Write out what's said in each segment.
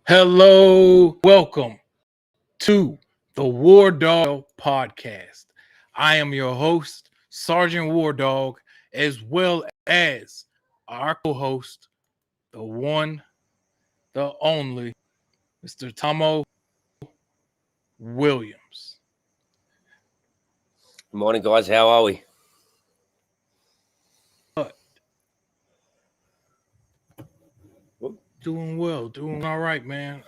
Hello, welcome to the WarDawg podcast. I am your host, Sergeant WarDawg, as well as our co-host, the one, the only, Mr. Tomo Williams. Good morning, guys. How are we? Doing well, doing all right, man.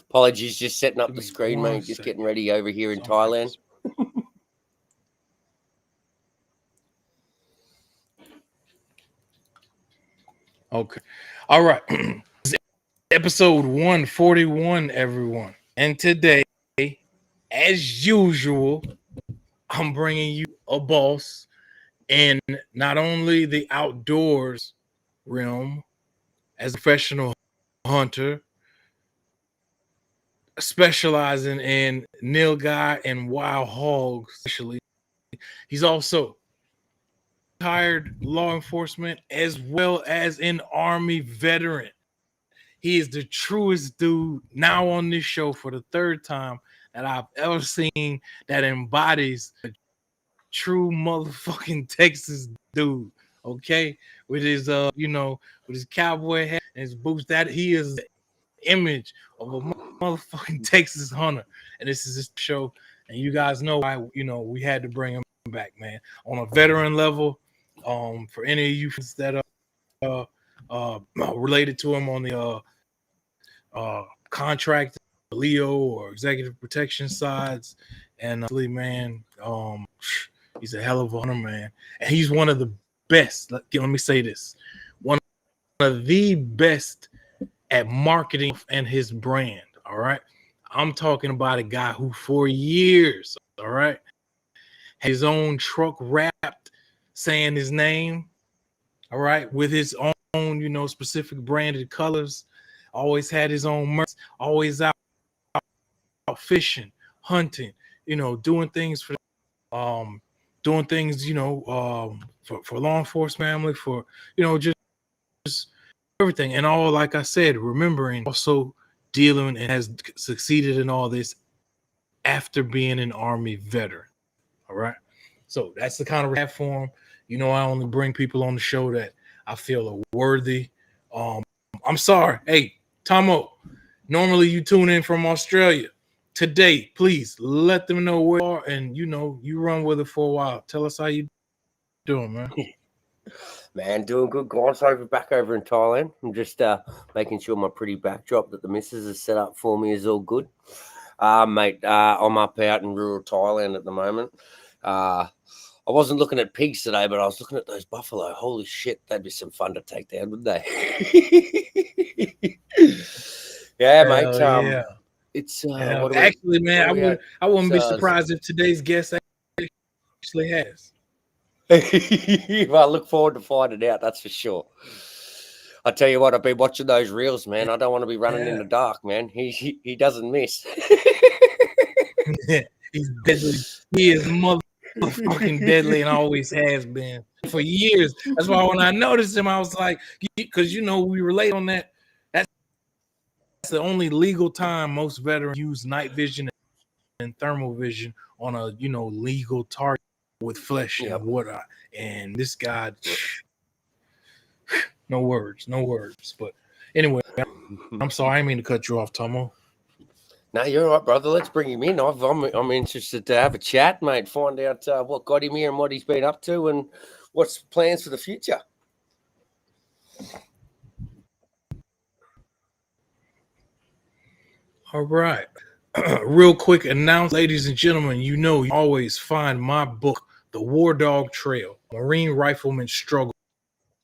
Apologies, just setting up Give the me screen, one mate. Just second. getting ready over here in Something like Thailand. this. Okay. All right. Episode 141, everyone. And today, as usual, I'm bringing you a boss in not only the outdoors realm as a professional hunter, specializing in nilgai and wild hogs, especially. He's also retired law enforcement as well as an Army veteran. He is the truest dude now on this show for the third time that I've ever seen that embodies a true motherfucking Texas dude. Okay, with his with his cowboy hat and his boots. That he is the image of a motherfucking Texas hunter. And this is his show. And you guys know why we had to bring him back, man. On a veteran level, for any of you that related to him on the contract, Leo or executive protection sides, and man, he's a hell of a hunter, man, and he's one of the best. Let me say this: one of the best at marketing and his brand. All right, I'm talking about a guy who, for years, all right, his own truck wrapped saying his name. All right, with his own, specific branded colors. Always had his own merch. Always out fishing, hunting. Doing things for for law enforcement family, for just everything. And all, like I said, remembering also dealing and has succeeded in all this after being an Army veteran. All right. So that's the kind of platform. I only bring people on the show that I feel are worthy. I'm sorry. Hey, Tomo, normally you tune in from Australia. Today, please let them know where you are, and you run with it for a while. Tell us how you doing, man. Man, doing good, guys. Back over in Thailand. I'm just making sure my pretty backdrop that the missus has set up for me is all good. Mate, I'm up out in rural Thailand at the moment. I wasn't looking at pigs today, but I was looking at those buffalo. Holy shit, that'd be some fun to take down, wouldn't they? Yeah, mate. Yeah. It's Actually, man, I wouldn't be surprised if today's guest actually has. Well, I look forward to finding out. That's for sure. I tell you what, I've been watching those reels, man. I don't want to be running in the dark, man. He doesn't miss. He's deadly. He is motherfucking deadly and always has been for years. That's why when I noticed him, I was like, because we relate on that. That's the only legal time most veterans use night vision and thermal vision on a legal target with flesh and whatnot. And this guy, no words. But anyway, I'm sorry, I didn't mean to cut you off, Tomo. No, you're all right, brother. Let's bring him in. I'm interested to have a chat, mate. Find out what got him here and what he's been up to and what's plans for the future. All right. Real quick announce, ladies and gentlemen, you always find my book, The WarDawg Trail, Marine Rifleman Struggle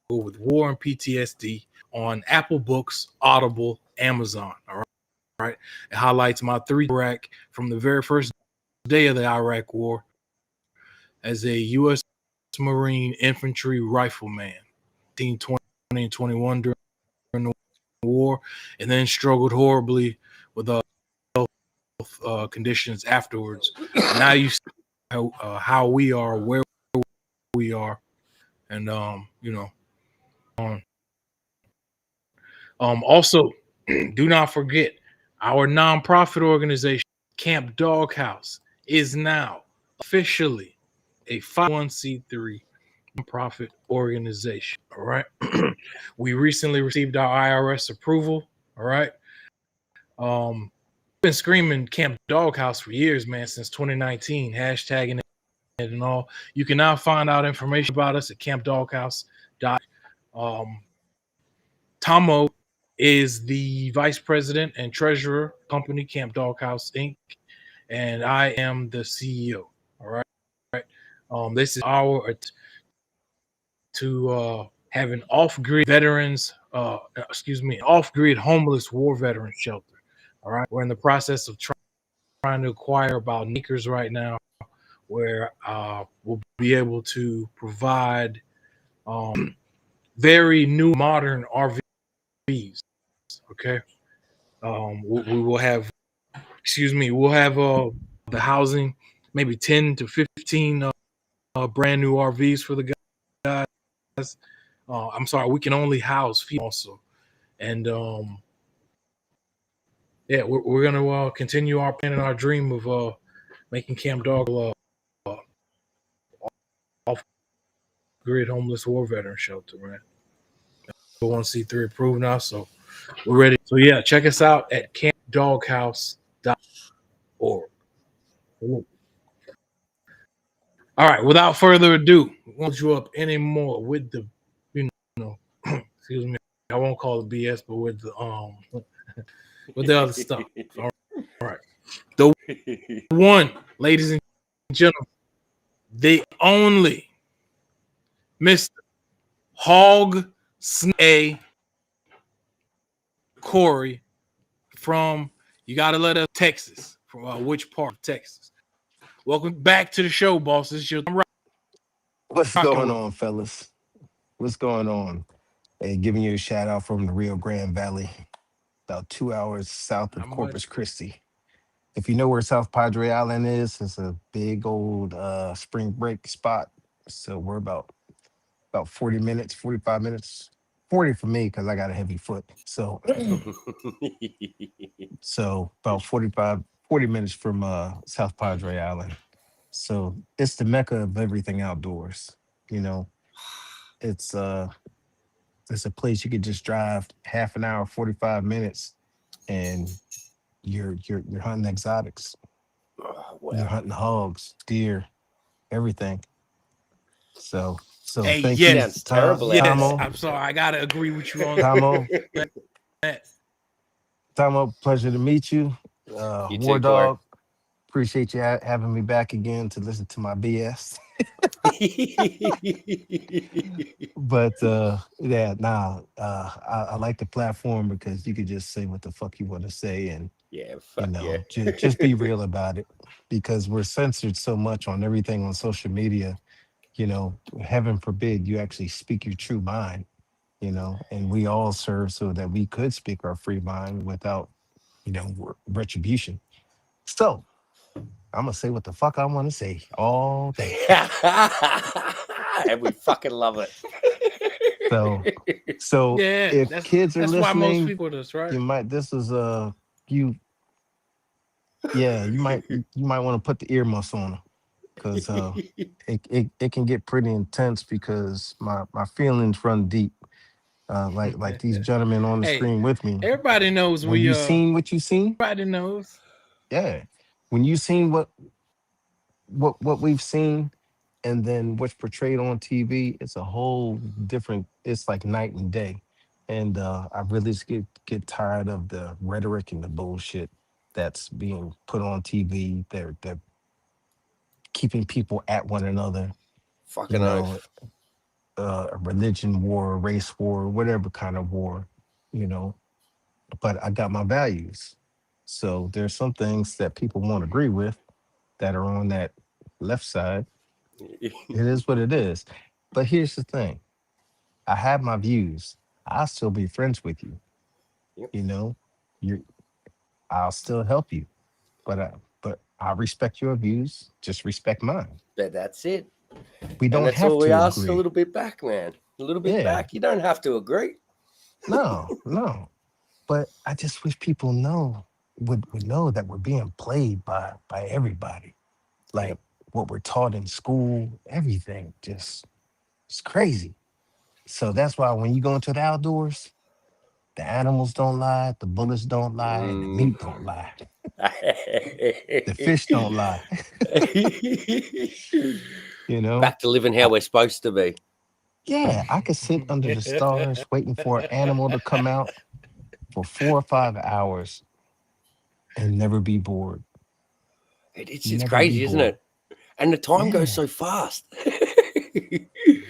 with War and PTSD, on Apple Books, Audible, Amazon. All right. It highlights my Iraq from the very first day of the Iraq War as a U.S. Marine infantry rifleman, 1920 and 21 during the war, and then struggled horribly with health conditions afterwards. Now you see how we are, where we are, and Also, do not forget our nonprofit organization, Camp Doghouse, is now officially a 501c3 nonprofit organization. All right. We recently received our IRS approval. All right. Been screaming Camp Doghouse for years, man, since 2019, hashtagging it and all. You can now find out information about us at campdoghouse.com. Tomo is the vice president and treasurer company Camp Doghouse Inc. And I am the CEO. All right. This is our to have an off-grid veterans, off-grid homeless war veteran shelter. All right. We're in the process of trying to acquire about acres right now, where we'll be able to provide very new modern RVs. Okay. We will have, we'll have the housing, maybe 10 to 15 brand new RVs for the guys. I'm sorry, we can only house female also. And yeah, we're going to continue our plan and our dream of making Camp Dog off-grid homeless war veteran shelter, man. 1C3 approved now, so we're ready. So yeah, check us out at campdoghouse.org. All right, without further ado, I won't you up anymore with the, excuse me, I won't call it BS, but with the other stuff. All right. The one, ladies and gentlemen, the only Mr. Hog Snyper Corey from, you got to let us, Texas. From which part of Texas? Welcome back to the show, boss. This is your What's going on, fellas? What's going on? Hey, giving you a shout out from the Rio Grande Valley, about 2 hours south of Corpus Christi. If you know where South Padre Island is, it's a big old spring break spot. So we're about 40 minutes, 45 minutes, 40 for me because I got a heavy foot. So about 40 minutes from South Padre Island. So it's the mecca of everything outdoors. You know, it's a place you could just drive half an hour, 45 minutes, and you're hunting exotics. Oh, wow. You're hunting hogs, deer, everything. So hey, thank yes, you. Sounds terrible. Yes, Tomo. I'm sorry, I gotta agree with you on Tomo. that. Tomo, pleasure to meet you. You too, WarDawg, appreciate you having me back again to listen to my BS. But I like the platform because you could just say what the fuck you want to say, and yeah, fuck yeah. just be real about it, because we're censored so much on everything on social media. Heaven forbid you actually speak your true mind. And we all serve so that we could speak our free mind without retribution. So I'm gonna say what the fuck I want to say all day. And we fucking love it. So Yeah, if kids are that's listening, why most people do this, right? you might. This is you. Yeah, you might want to put the earmuffs on them, because it can get pretty intense, because my feelings run deep. Like these gentlemen on the screen with me. Everybody knows when you seen what you seen. Everybody knows. Yeah, when you seen what we've seen, and then what's portrayed on TV, it's a whole different. It's like night and day, and I really just get tired of the rhetoric and the bullshit that's being put on TV. They're keeping people at one another. Fucking oath. A religion war, race war, whatever kind of war, But I got my values, so there's some things that people won't agree with that are on that left side. It is what it is. But here's the thing. I have my views. I'll still be friends with you. Yep. I'll still help you. But I respect your views. Just respect mine. But that's it. We don't that's have all we to ask. agree. A little bit back, man. A little bit back. You don't have to agree. No. But I just wish people would know that we're being played by everybody. Like Yep. what we're taught in school, everything just it's crazy. So that's why when you go into the outdoors, the animals don't lie, the bullets don't lie, and the Mm. meat don't lie. The fish don't lie. You know? Back to living how I, we're supposed to be. yeah, I could sit under the stars waiting for an animal to come out for 4 or 5 hours and never be bored. It's Never be crazy, isn't bored. it? And the time goes Yeah, so fast.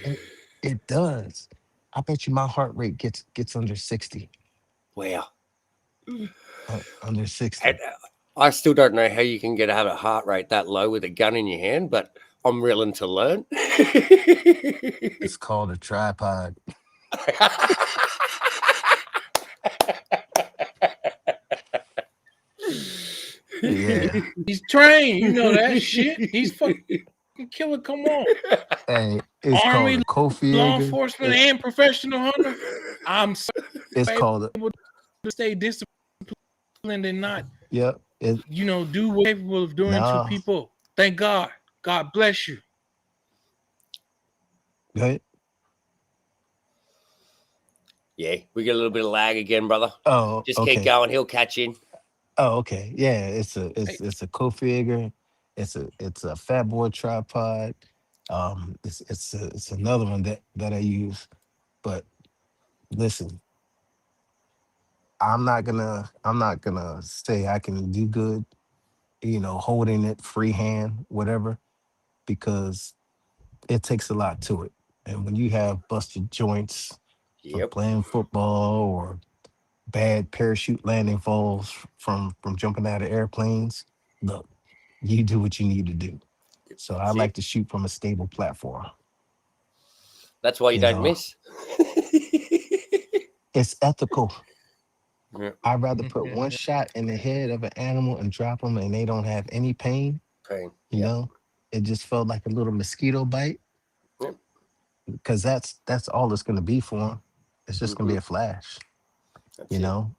and it does. I bet you my heart rate gets under 60. Wow. Under And 60. I still don't know how you can get have a heart rate that low with a gun in your hand, but I'm willing to learn. It's called a tripod. Yeah. He's trained. You know that shit. He's fucking killer. Come on. Hey, it's called Army, a Kofi law Eager. enforcement, and professional hunter. I'm so It's able called a to stay disciplined and not, yep. do what you're capable of doing to Nah. people. Thank God. God bless you. Good. Yeah, we get a little bit of lag again, brother. Oh, Just keep okay. going. He'll catch in. Oh, okay. Yeah, it's a Hey, it's a Kofi Eager. It's a Fat Boy tripod. It's another one that I use. But listen, I'm not gonna say I can do good, holding it freehand, whatever, because it takes a lot to it. And when you have busted joints from Yep. playing football or bad parachute landing falls from jumping out of airplanes, look, you do what you need to do. So I That's like it. to shoot from a stable platform. That's why you You don't know, miss. it's ethical. Yeah. I'd rather put one shot in the head of an animal and drop them and they don't have any pain. Pain. You Yep. know, it just felt like a little mosquito bite Yep. because that's all it's going to be for them. It's just going to Hmm. be a flash, That's you it. know.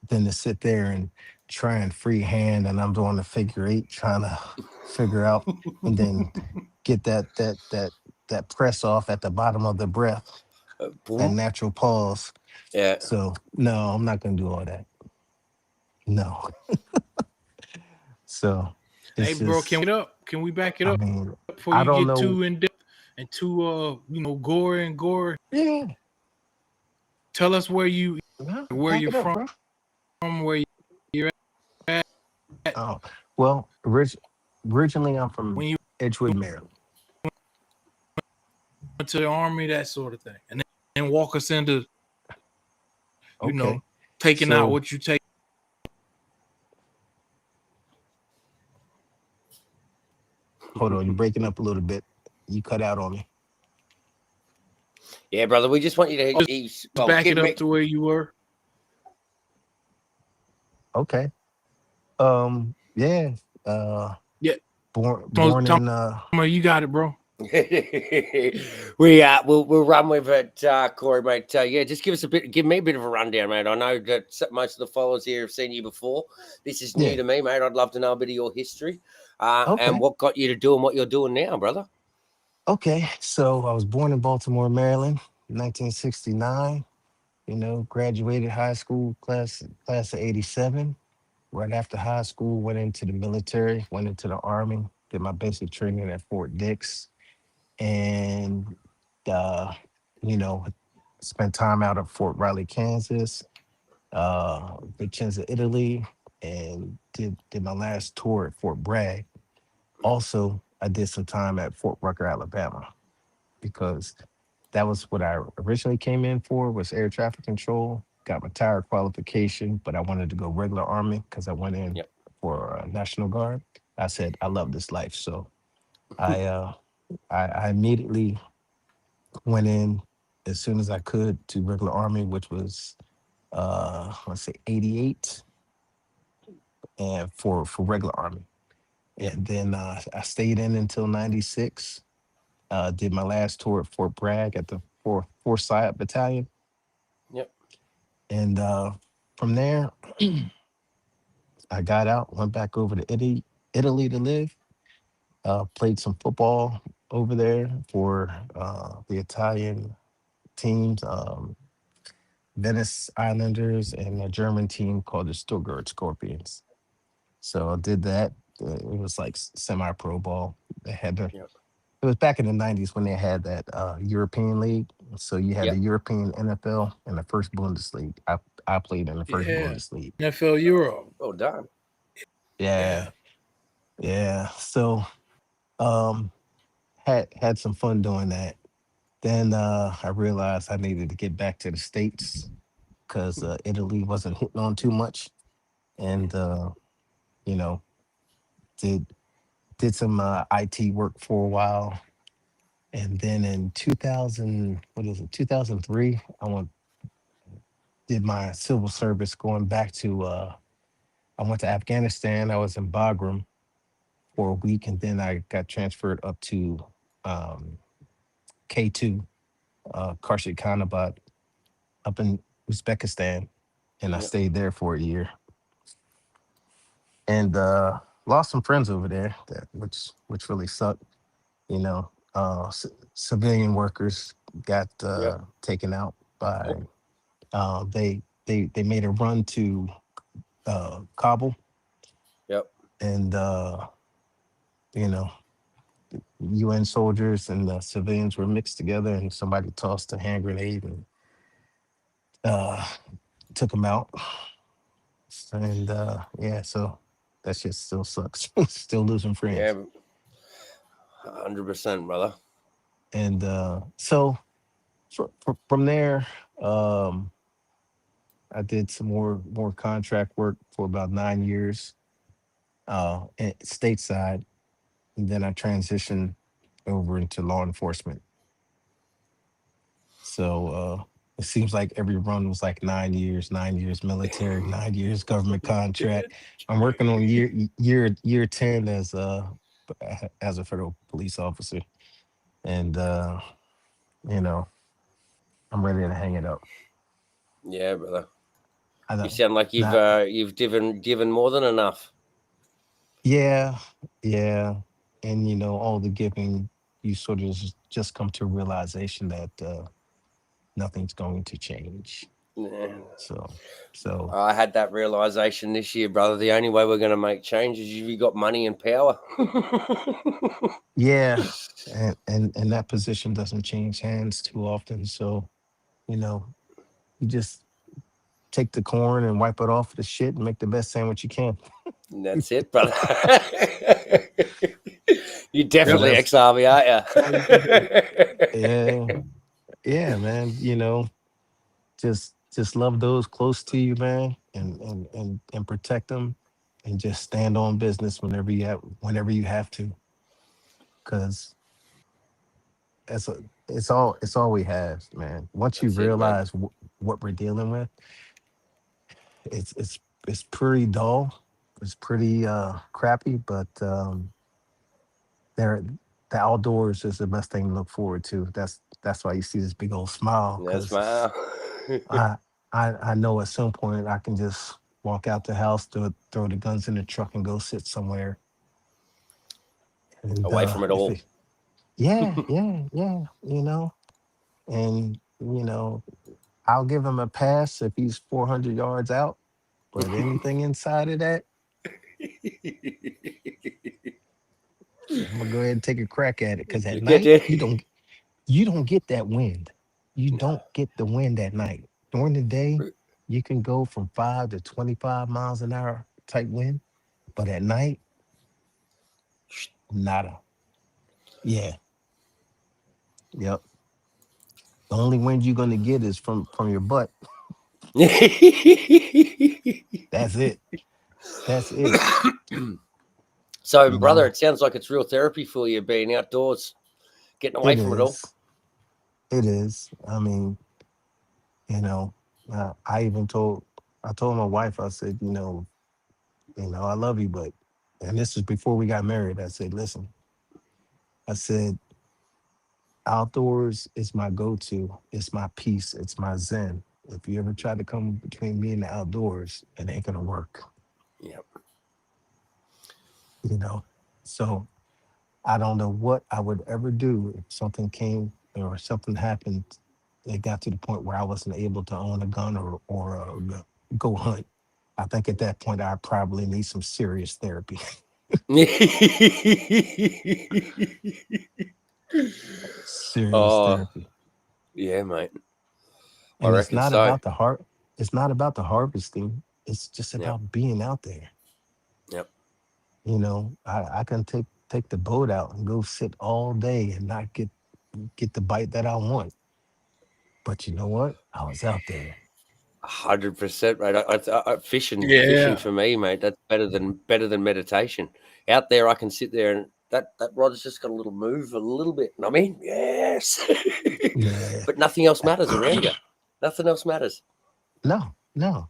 Then to sit there and try and freehand and I'm doing the figure eight trying to figure out and then get that press off at the bottom of the breath, that Boom. natural pause. Yeah. So no, I'm not gonna do all that. No. So hey, it's bro, just can we back it I up mean, before I you don't get know. too in depth and too gory and gore? Yeah, Tell us where no, back you're it up, bro. from, where you're at Oh, well, originally I'm from when you Edgewood, Maryland. went to the army, that sort of thing, and then walk us into you know Okay. taking out So what you take. hold on, you're breaking up a little bit. You cut out on me. Yeah, brother. We just want you to Just well back give it up me. to where you were. Okay. Yeah. Uh Yeah, born Tom, in you got it, bro. We'll run with it, Corey, mate. Yeah, just give me a bit of a rundown, mate. I know that most of the followers here have seen you before. This is new yeah. to me, mate. I'd love to know a bit of your history, and Okay. what got you to doing what you're doing now, brother. Okay. So I was born in Baltimore, Maryland, 1969. Graduated high school class of 87. Right after high school, went into the military, went into the army, did my basic training at Fort Dix, and uh, you know, spent time out at Fort Riley, Kansas, Vicenza, Italy, and did my last tour at Fort Bragg. Also, I did some time at Fort Rucker, Alabama, because that was what I originally came in for was air traffic control. Got my tire qualification, but I wanted to go regular army because I went in Yep. for National Guard. I said I love this life, so I uh, I immediately went in as soon as I could to regular army, which was let's say 88, and for regular army, Yep. and then I stayed in until 96. Did my last tour at Fort Bragg at the 4th Sciot Battalion, Yep. and from there, I got out, went back over to Italy to live. Played some football over there for the Italian teams, Venice Islanders, and a German team called the Stuttgart Scorpions. So I did that. It was like semi-pro ball. They had the Yep. It was back in the '90s when they had that European league. So you had the Yep. European NFL and the first Bundesliga. I played in the first Yeah. Bundesliga. NFL Euro. Well done. Yeah. Yeah, yeah. So um, had some fun doing that. Then I realized I needed to get back to the States because Italy wasn't hitting on too much, and you know did did some IT work for a while, and then in 2000, what is it, 2003, did my civil service going back to I went to Afghanistan. I was in Bagram for a week, and then I got transferred up to um, K2, Karshik Khanabad, up in Uzbekistan, and I Yep. stayed there for a year, and lost some friends over there, which really sucked. You know, civilian workers got Yep. taken out by. Oh, They made a run to Kabul, yep. and you know UN soldiers and civilians were mixed together, and somebody tossed a hand grenade and uh, took them out. And yeah, so that shit still sucks. Still losing Yeah. friends. 100%, brother. And so from there, um, I did some more contract work for about 9 years stateside, and then I transitioned over into law enforcement. So it seems like every run was like 9 years, 9 years military, 9 years government contract. I'm working on year 10 as a federal police officer, and you know I'm ready to hang it up. Yeah, brother. I You don't sound like not you've given more than enough. Yeah, yeah, and all the giving, you sort of just come to a realization that nothing's going to change. Yeah. So so I had that realization this year, brother. The only way we're going to make change is if you got money and power. Yeah, and that position doesn't change hands too often. So you know, you just take the corn and wipe it off the shit and make the best sandwich you can. And that's it, brother. You Yep. definitely That's ex-army, aren't That's all you can do. Yeah, yeah, man. Just love those close to you, man, and protect them, and just stand on business whenever you have to, because it's all we have, man. Once you That's it, man. realize what we're dealing with, it's it's it's pretty dull. It's pretty crappy, but there the outdoors is the best thing to look forward to. That's why you see this big old smile, That's because my. I I know at some point I can just walk out the house, throw the guns in the truck, and go sit somewhere. And Away from it if all. it, yeah, yeah, yeah, and I'll give him a pass if he's 400 yards out, but anything inside of that, I'm gonna go ahead and take a crack at it. Because at Get night there. you don't get that wind. You No. don't get the wind at night. During the day, you can go from 5 to 25 miles an hour type wind, but at night, nada. Yeah, yep. The only wind you're gonna get is from your butt. That's it. That's it. So, You brother, know, it sounds like it's real therapy for you being outdoors, getting away it from it all. is. It is. I mean, you know, I told my wife, I said, I love you, but, and this is before we got married. I said, listen, I said, outdoors is my go-to. It's my peace. It's my zen. if you ever try to come between me and the outdoors, it ain't gonna work. Yep. You know. So I don't know what I would ever do if something came or something happened. It got to the point where I wasn't able to own a gun or go hunt. I think at that point I probably need some serious therapy. Serious Oh, therapy. yeah, mate. I And it's reckon not so. about it's not about the harvesting. It's just Yep. about being out there. Yep. I can take the boat out and go sit all day and not get the bite that I want. But you know what? I was out there. 100%, mate. Fishing Yeah. for me, mate. That's better than meditation. Out there, I can sit there and that rod's just got a little move, a little bit. And I mean, yes, Yeah. but nothing else matters around you. Nothing else matters. No, no.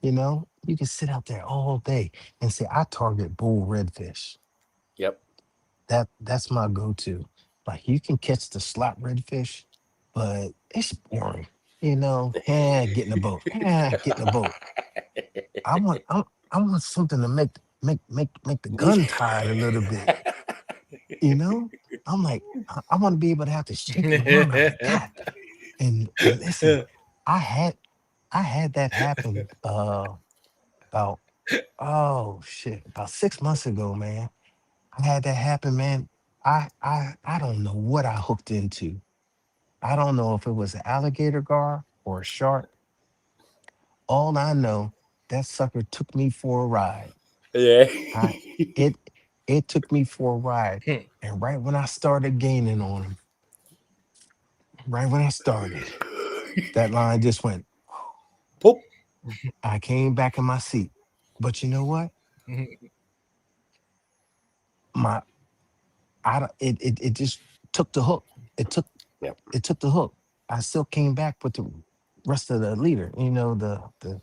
You can sit out there all day and say, I target bull redfish. Yep. That's my go-to. Like you can catch the slot redfish, but it's boring. Get in the boat. Get in the boat. I want I want something to make the gun tired a little bit. You know? I'm like, I want to be able to have to shake the worm. I'm like, God. And listen, I had I had that happen about oh shit, about 6 months ago, man. I had that happen, man. I don't know what I hooked into. I don't know if it was an alligator gar or a shark. All I know, that sucker took me for a ride. Yeah. I it it took me for a ride. And right when I started gaining on him, right when I started, that line just went. Poop. I came back in my seat. But you know what? My it just took the hook. It took Yep. it took the hook. I still came back with the rest of the leader. The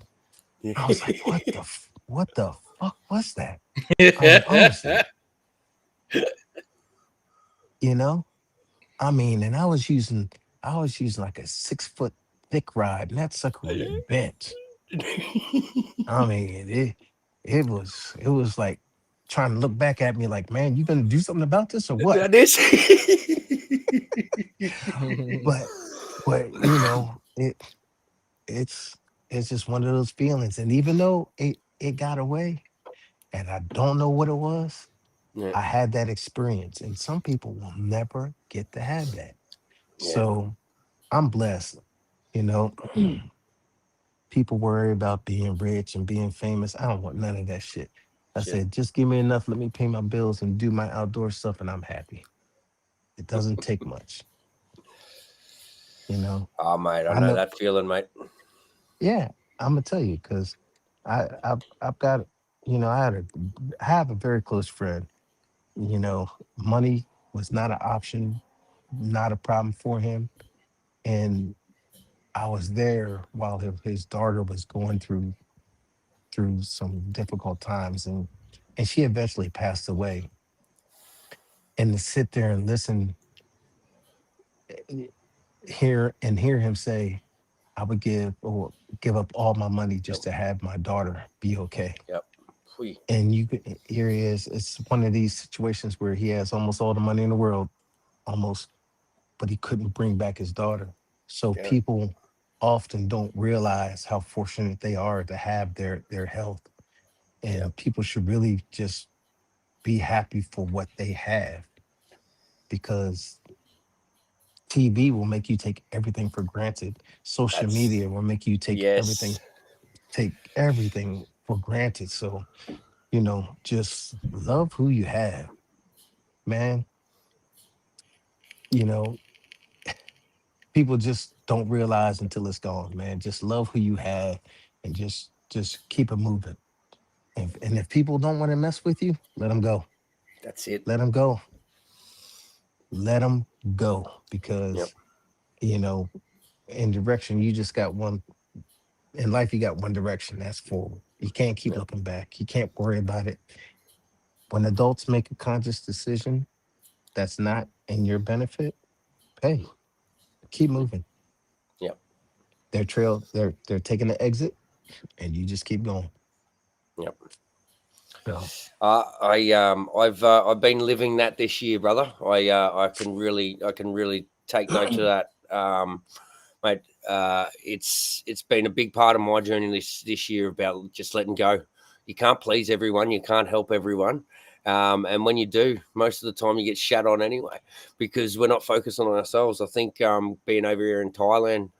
I was like, what the fuck was that? I mean, honestly, you know? I mean, and I was using like a 6 foot thick rod, and that sucker was bent. I mean, it was like trying to look back at me like, man, you gonna do something about this or what? That is. But it's it's just one of those feelings. And even though it got away and I don't know what it was, Yeah. I had that experience. And some people will never get to have that. Yeah. So I'm blessed. You know, people worry about being rich and being famous. I don't want none of that shit. I Shit. said, just give me enough, let me pay my bills and do my outdoor stuff, and I'm happy. It doesn't take much, you know. Oh, mate, I I know know, that feeling, mate. yeah, I'm gonna tell you because I've got, I have a very close friend. Money was not an option, not a problem for him, and I was there while his daughter was going through some difficult times, and she eventually passed away. And to sit there and listen, eh, hear him say, I would give up all my money Yep. just to have my daughter be okay. Yep. Phew. And here he is. It's one of these situations where he has almost all the money in the world, almost, but he couldn't bring back his daughter. So Yeah. people often don't realize how fortunate they are to have their health, Yep. and people should really just be happy for what they have, because TV will make you take everything for granted. Social That's media will make you yes. take everything for granted. So, just love who you have, man. You know, people just don't realize until it's gone, man. Just love who you have and just keep it moving. And if people don't want to mess with you, let them go. That's it. Let them go. Let them go, Yep. because, you know, in direction, you just got one. In life, you got one direction, that's forward. You can't keep Yep. looking back. You can't worry about it. When adults make a conscious decision that's not in your benefit, hey, keep moving. Yep. they're taking the exit, and you just keep going. Yep. So I've been living that this year, brother. I can really take note of that, mate. It's been a big part of my journey this year about just letting go. You can't please everyone. You can't help everyone. And when you do, most of the time you get shat on anyway because we're not focused on ourselves. I think being over here in Thailand,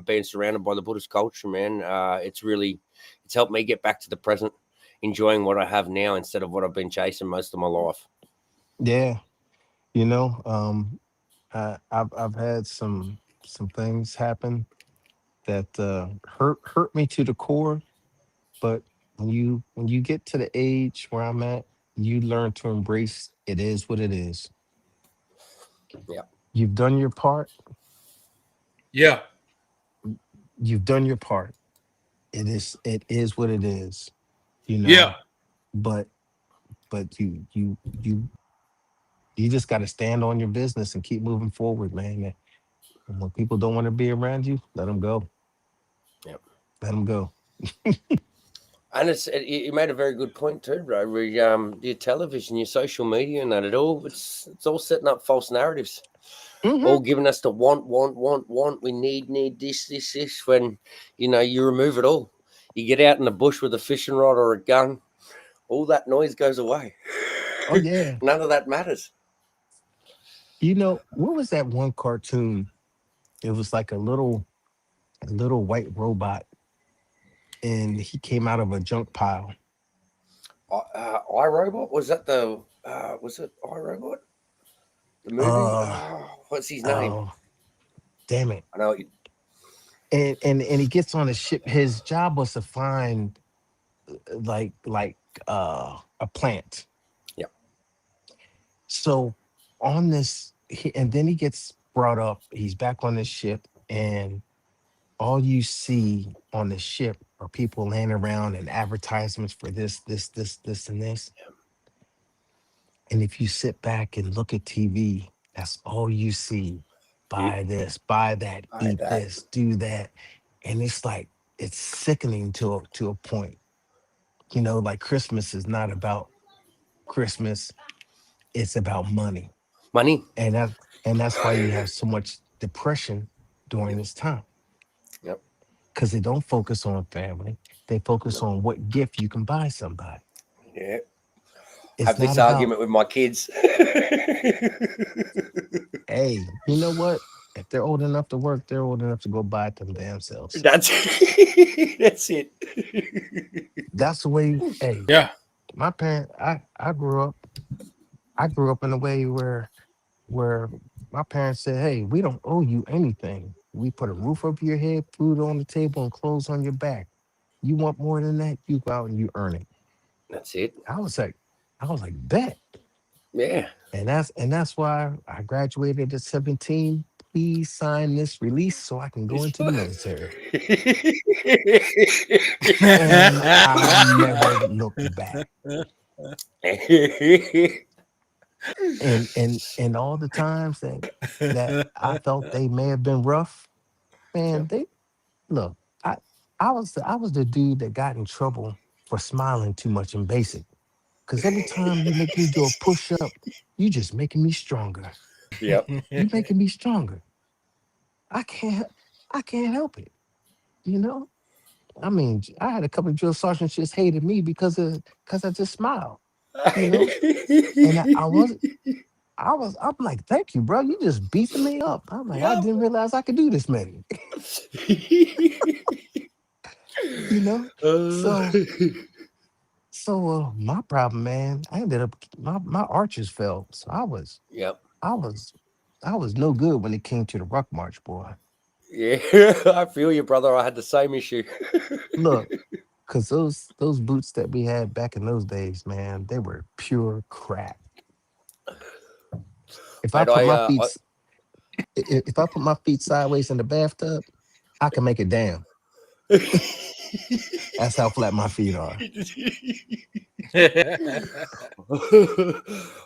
being surrounded by the Buddhist culture, man, it's helped me get back to the present, enjoying what I have now instead of what I've been chasing most of my life. yeah, you know, I've had some things happen that hurt me to the core. But when you get to the age where I'm at, you learn to embrace it is what it is. Yeah, You've done your part. Yeah. You've done your part. It is what it is. You Yeah. know, but but you just got to stand on your business and keep moving forward, man. And when people don't want to be around you, let them go. yeah. Let them go. And you made a very good point too, bro. Your television, your social media, and that it's all setting up false narratives, Hmm. all giving us the want. We need this. When you remove it all, you get out in the bush with a fishing rod or a gun, all that noise goes away. Oh yeah. None of that matters. What was that one cartoon? It was like a little white robot, and he came out of a junk pile. iRobot, was that the was it iRobot? The movie? Uh What's his name? oh, damn it. I know. What you, And he gets on a ship. His job was to find like a plant. yeah, So on this and then he gets brought up. He's back on this ship, and all you see on the ship are people laying around and advertisements for this, and this. And if you sit back and look at TV, that's all you see. yep, Buy this, buy that, I eat that. this, do that. And it's like it's sickening to a point. Like Christmas is not about Christmas, it's about money. Money. And that's why you have so much depression during Yep, this time. yep, Because they don't focus on family. They focus yep, on what gift you can buy somebody. yeah. It's Have not this about, argument with my kids. hey, you know what? If they're old enough to work, they're old enough to go buy it them damn selves. That's that's it. That's the way. Hey, Yeah. my parent, I grew up in a way where my parents said, "Hey, we don't owe you anything. We put a roof over your head, food on the table, and clothes on your back. You want more than that? You go out and you earn it." That's it. I was like, bet. Yeah. And that's why I graduated at 17. Please sign this release so I can go It's into the fun. military. And I never looked back. And all the times that I felt they may have been rough, man, Yep. they look, I was the dude that got in trouble for smiling too much in basic. Cause every time you make me do a push-up, you just making me stronger. Yep. You making me stronger. I can't I can't help it. You know? I mean, I had a couple of drill sergeants just hated me because I just smiled, you know? And I'm like, thank you, bro. You just beefing me up. I'm like, I Yep. didn't realize I could do this many, you know? Uh, So my problem, man, I ended up my arches fell. So yep. I was I was no good when it came to the ruck march, boy. Yeah. I feel you, brother. I had the same issue. Look, because those boots that we had back in those days, man, they were pure crap. If I Mate, put my feet if I put my feet sideways in the bathtub, I can make it damn. That's how flat my feet are.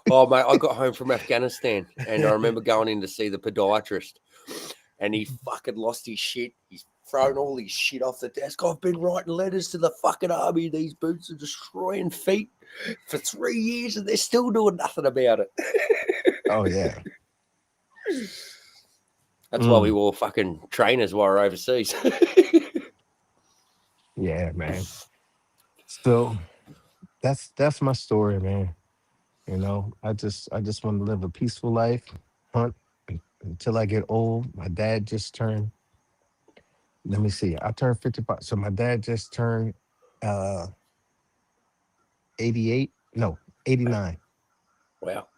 oh, mate, I got home from Afghanistan and I remember going in to see the podiatrist and he fucking lost his shit. His throwing all his shit off the desk. I've been writing letters to the fucking army. These boots are destroying feet for 3 years and they're still doing nothing about it. Oh yeah. That's why we wore fucking trainers while we're overseas. Yeah, man. So that's my story, man. You know, I just want to live a peaceful life, hunt until I get old. My dad just turned. Let me see. I turned 55. So my dad just turned uh 88. No, 89. Wow.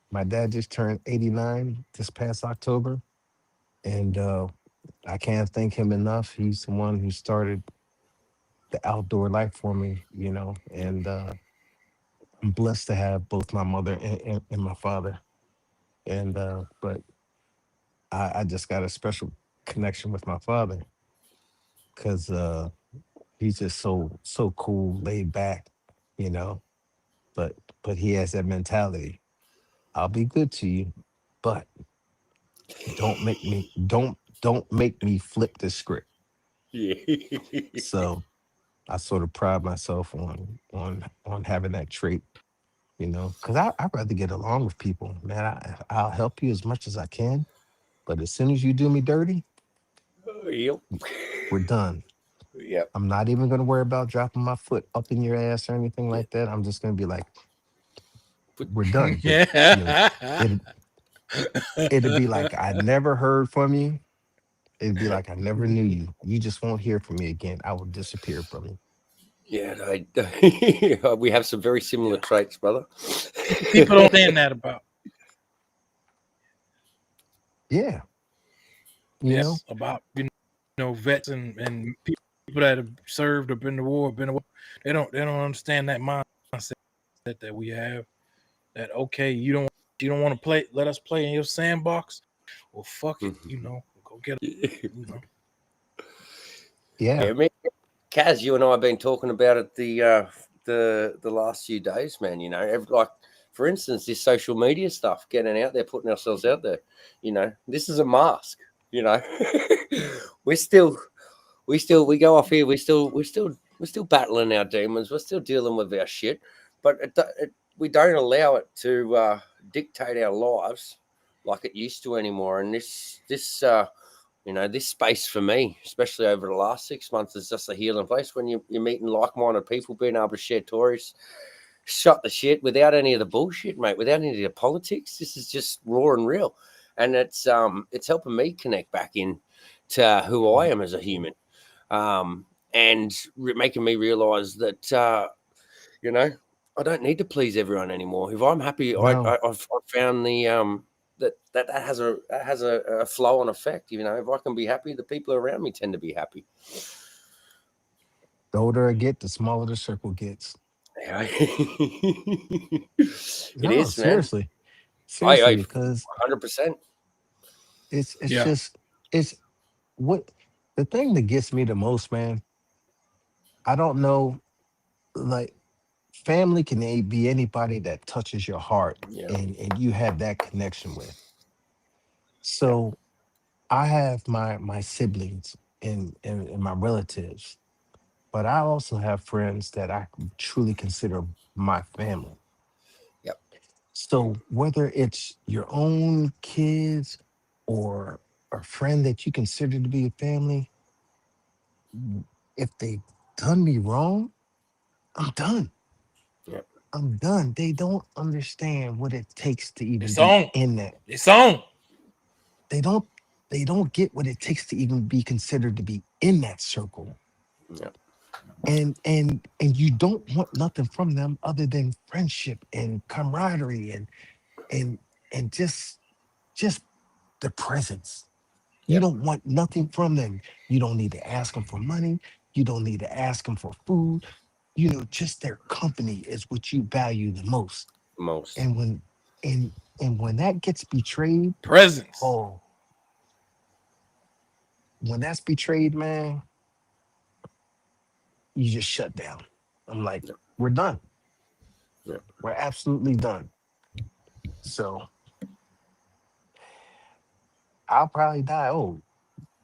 My dad just turned 89 this past October, and I can't thank him enough. He's the one who started the outdoor life for me, you know, and I'm blessed to have both my mother and my father. And but I just got a special connection with my father because he's just so cool, laid back, you know. But but he has that mentality. I'll be good to you, but don't make me flip the script. Yeah. So I sort of pride myself on having that trait, you know, because I'd rather get along with people, man. I'll help you as much as I can, but as soon as you do me dirty, Yep. we're done. Yep. I'm not even gonna worry about dropping my foot up in your ass or anything Yeah. like that. I'm just gonna be like, But we're done. But you know, Yeah. it it'd be like I never heard from you. It'd be like I never knew you. You just won't hear from me again. I will disappear from you. yeah, we have some very similar Yeah. traits, brother. People don't understand that about. Yeah, you know. Yes, about vets and people that have served or been to war, been away. They don't understand that mindset that we have. That okay, you don't want to play. Let us play in your sandbox. Well, fuck it. Go get it. Yeah. Yeah, man. Kaz, you and I have been talking about it the last few days, man. You know, like for instance, this social media stuff, getting out there, putting ourselves out there. You know, this is a mask. You know, we're still we go off here. We're still battling our demons. We're still dealing with our shit, but we don't allow it to dictate our lives like it used to anymore. And this space for me, especially over the last 6 months, is just a healing place when you're meeting like-minded people, being able to share stories, shut the shit without any of the bullshit, mate, without any of the politics. This is just raw and real, and it's helping me connect back in to who I am as a human, and making me realize that I don't need to please everyone anymore. If I'm happy, No. I've found that has a flow on effect. You know, if I can be happy, the people around me tend to be happy. The older I get, the smaller the circle gets. Yeah. It No, is, man. seriously. I Seriously, because 100%. it's Yeah. just it's what the thing that gets me the most, man. I don't know, like family can be anybody that touches your heart Yeah, and you have that connection with. yeah, So I have my siblings and my relatives, but I also have friends that I truly consider my family. yep, So whether it's your own kids or a friend that you consider to be a family, if they done me wrong, I'm done. yep. I'm done. They don't understand what it takes to even It's be on. in that. It's on. They don't they don't get what it takes to even be considered to be in that circle. Yep. And you don't want nothing from them other than friendship and camaraderie and and just the presence. You Yep. don't want nothing from them. You don't need to ask them for money. You don't need to ask them for food. You know, just their company is what you value the most. Most. And and and when that gets betrayed, Presence. oh, when that's betrayed, man, you just shut down. I'm like, Yep. we're done. Yep. We're absolutely done. So I'll probably die old.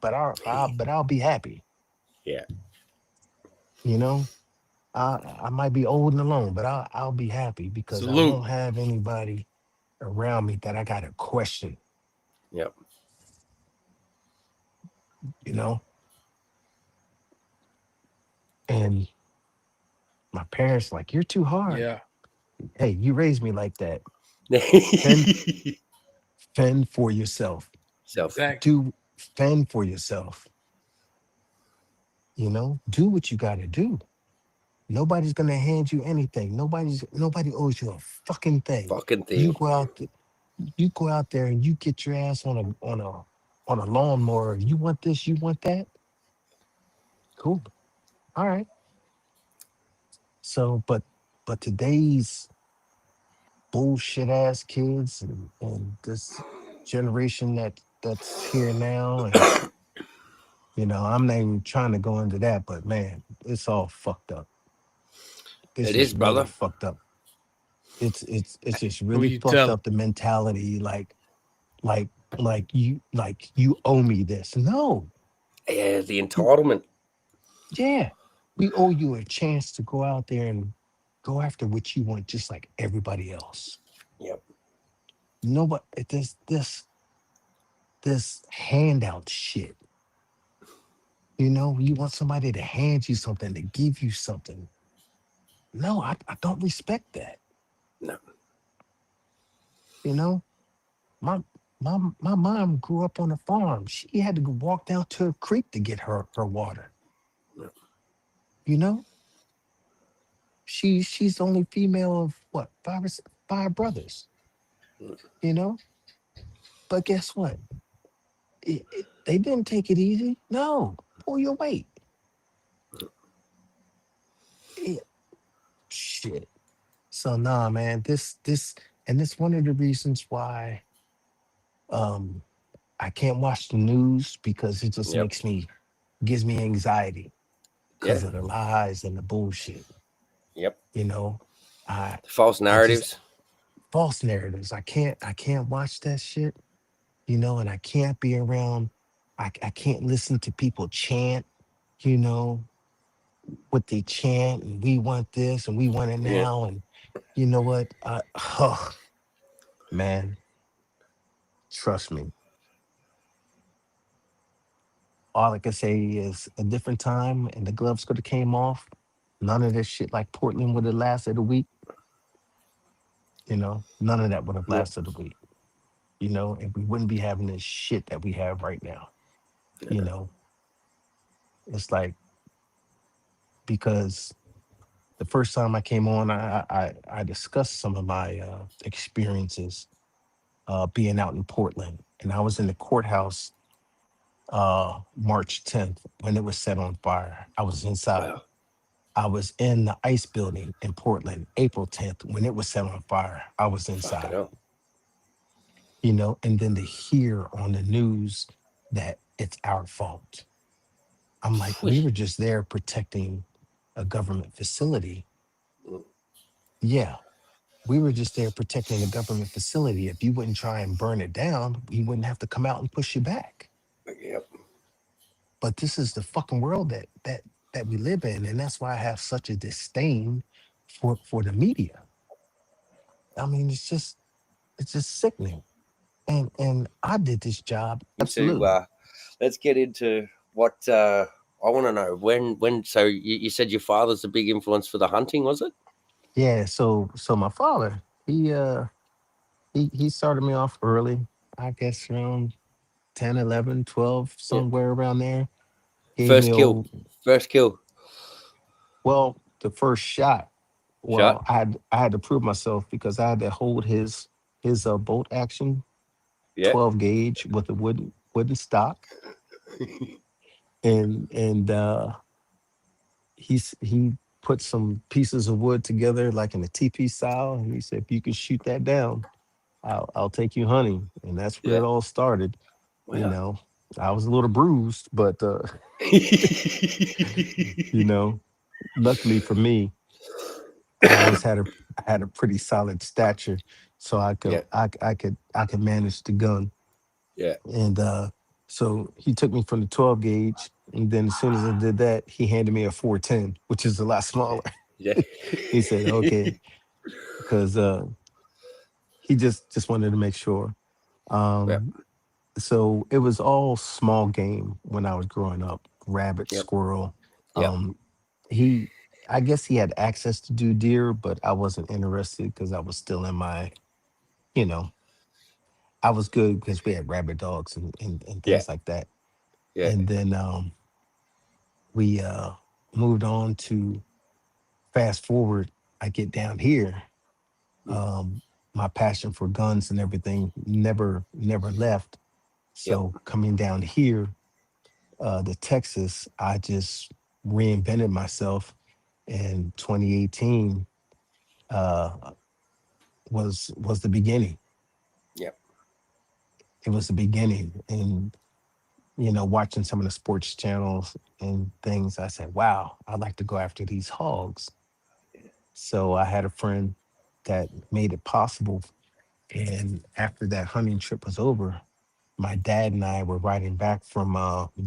I'll be happy. Yeah. You know, I might be old and alone, but I'll be happy because I Salute. won't have anybody around me that I gotta question. Yep. You know, and my parents like, you're too hard. Yeah. Hey, you raised me like that. Fend fend for yourself. Self. Exactly. Do fend for yourself. You know, do what you gotta do. Nobody's gonna hand you anything. Nobody owes you a fucking thing. Fucking You thing. go out you go out there and you get your ass on a lawnmower. You want this, you want that. Cool. All right. So, but today's bullshit ass kids and this generation that's here now, and I'm not even trying to go into that, but man, it's all fucked up. This It is is, really brother. fucked up. It's just Who really you fucked telling? up, the mentality, like like you owe me this. No. Yeah, the entitlement. Yeah, we owe you a chance to go out there and go after what you want, just like everybody else. Yep. Nobody, this handout shit. You want somebody to hand you something, to give you something. No, I don't respect that. No. You know, my my mom grew up on a farm. She had to go walk down to a creek to get her water. No. You know, she's the only female of what, five brothers. You know, but guess what? They didn't take it easy. No, pull your weight. It, shit. So nah, man. And this one of the reasons why um I can't watch the news, because it just Yep. gives me anxiety Yeah. because of the lies and the bullshit. Yep. You know, I False I just narratives. false narratives. I can't watch that shit. And I can't be around. I can't listen to people chant. You know, what they chant, and we want this and we want it Yeah. now. And you know what? Oh, man, trust me. All I can say is a different time and the gloves could have came off. None of this shit like Portland would have lasted a week. None of that would have Yep. lasted a week. And we wouldn't be having this shit that we have right now. You know, it's like, because the first time I came on, I discussed some of my experiences being out in Portland, and I was in the courthouse March 10th when it was set on fire. I was inside. Wow. I was in the ice building in Portland April 10th when it was set on fire. I was Fucking inside. hell. And then to hear on the news that it's our fault. I'm like, Phew. we were just there protecting a government facility. Mm. Yeah, we were just there protecting a government facility. If you wouldn't try and burn it down, we wouldn't have to come out and push you back. Yep. But this is the fucking world that we live in, and that's why I have such a disdain for the media. I mean, it's just sickening. And I did this job, Into absolutely. let's get into what I want to know. When so you said your father's a big influence for the hunting, was it? Yeah. So my father, he started me off early. I guess around 10, 11, 12, Yeah. somewhere around there. Gave me First kill. old First kill. Well, the first shot. Shot. Well, I had to prove myself because I had to hold his bolt action Yeah. 12 gauge with a wooden stock, and he put some pieces of wood together like in a teepee style, and he said, if you can shoot that down, I'll take you hunting. And that's where Yeah. it all started. you Wow. know I was a little bruised, but you know luckily for me, I always had a pretty solid stature, so Yeah. I could manage the gun. Yeah. And So he took me from the 12 gauge, and then as soon as I did that, he handed me a 410, which is a lot smaller. Yeah. He said, "Okay," because he just wanted to make sure. Yep. Um, so it was all small game when I was growing up: rabbit, Yep. squirrel. Yep. Um, he, I guess he had access to do deer, but I wasn't interested because I was still in my, you know, I was good because we had rabbit dogs and Yeah. things like that. Yeah. And then we moved on to fast forward. I get down here. Mm. My passion for guns and everything never left. Yep. So coming down here to Texas, I just reinvented myself. And 2018 uh, was the beginning. Yep. It was the beginning, and watching some of the sports channels and things, I said, "Wow, I'd like to go after these hogs." So I had a friend that made it possible. And after that hunting trip was over, my dad and I were riding back from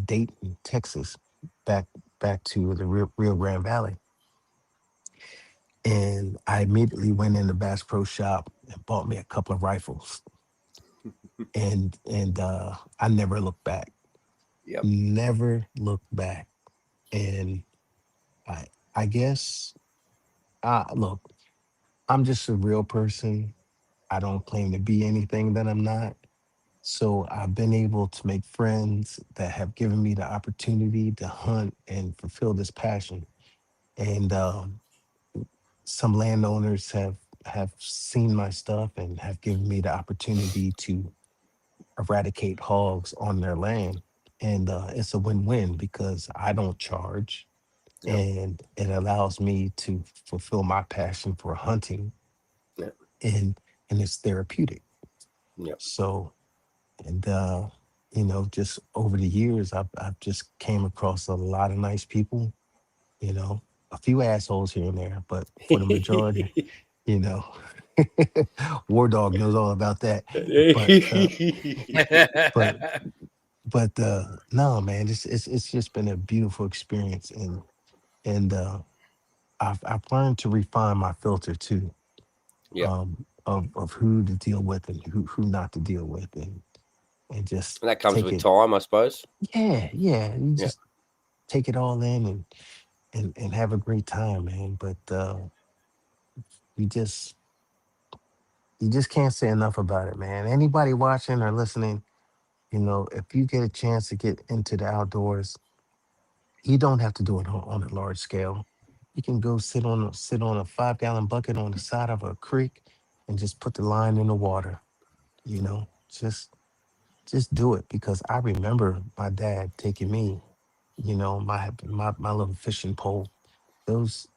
Dayton, Texas, back back to the Rio Grande Valley. And I immediately went in the Bass Pro Shop and bought me a couple of rifles. And I never looked back. Yep. Never looked back. And I I guess look, I'm just a real person. I don't claim to be anything that I'm not. So I've been able to make friends that have given me the opportunity to hunt and fulfill this passion. And some landowners have seen my stuff and have given me the opportunity to eradicate hogs on their land. And it's a win-win because I don't charge, Yep. and it allows me to fulfill my passion for hunting, Yep. and it's therapeutic. Yep. So, and just over the years, I've just came across a lot of nice people. You know, a few assholes here and there, but for the majority, you know, WarDawg knows all about that. But but no, man, it's just been a beautiful experience, and I've learned to refine my filter too, Yep. of who to deal with and who not to deal with, and just And that comes take with it. time, I suppose. Yeah, you Yeah. just take it all in and have a great time, man. But you just you just can't say enough about it, man. Anybody watching or listening, if you get a chance to get into the outdoors, you don't have to do it on a large scale. You can go sit on a 5 gallon bucket on the side of a creek and just put the line in the water. Just do it, because I remember my dad taking me, my little fishing pole. Those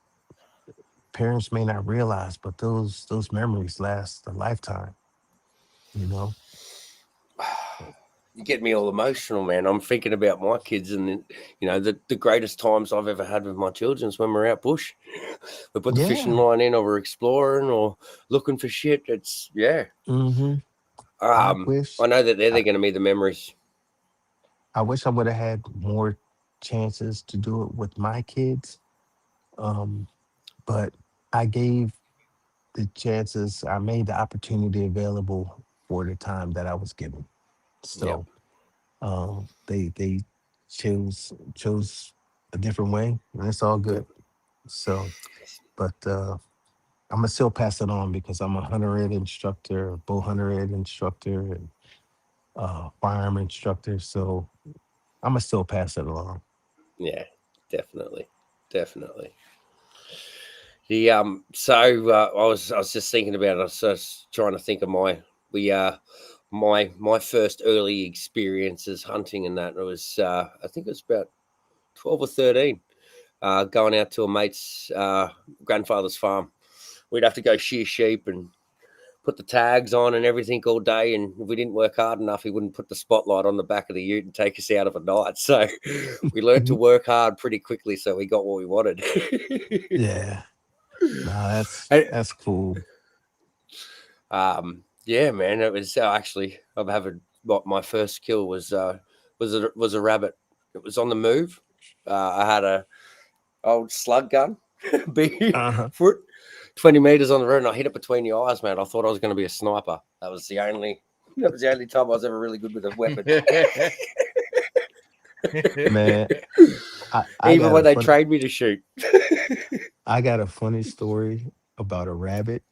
parents may not realize, but those memories last a lifetime. You know. You get me all emotional, man. I'm thinking about my kids, and the greatest times I've ever had with my children is when we're out bush. We put the fishing Yeah. line in, or we're exploring, or looking for shit. It's yeah. Hmm. I Um, I wish know that they're I, going to be the memories. I wish I would have had more chances to do it with my kids. Um, but I gave the chances. I made the opportunity available for the time that I was given. Yep. So they chose a different way, and it's all Yep. good. So, but I'm gonna still pass it on because I'm a hunter ed instructor, bow hunter ed instructor, and firearm instructor. So I'm gonna still pass it along. Yeah. Definitely. Definitely. I was just thinking about it. I was just trying to think of we my first early experiences hunting, and that it was I think it was about 12 or 13, going out to a mate's grandfather's farm. We'd have to go shear sheep and put the tags on and everything all day, and if we didn't work hard enough, he wouldn't put the spotlight on the back of the ute and take us out of a night. So we learned to work hard pretty quickly, so we got what we wanted. Yeah, no, that's And, that's cool. yeah, man, it was actually I'm having my first kill was was a rabbit. It was on the move. I had a old slug gun, big Uh-huh. foot, 20 meters on the road, and I hit it between the eyes, man. I thought I was going to be a sniper. That was the only time I was ever really good with a weapon. Man, I Even got when a they funny trained me to shoot. I got a funny story about a rabbit.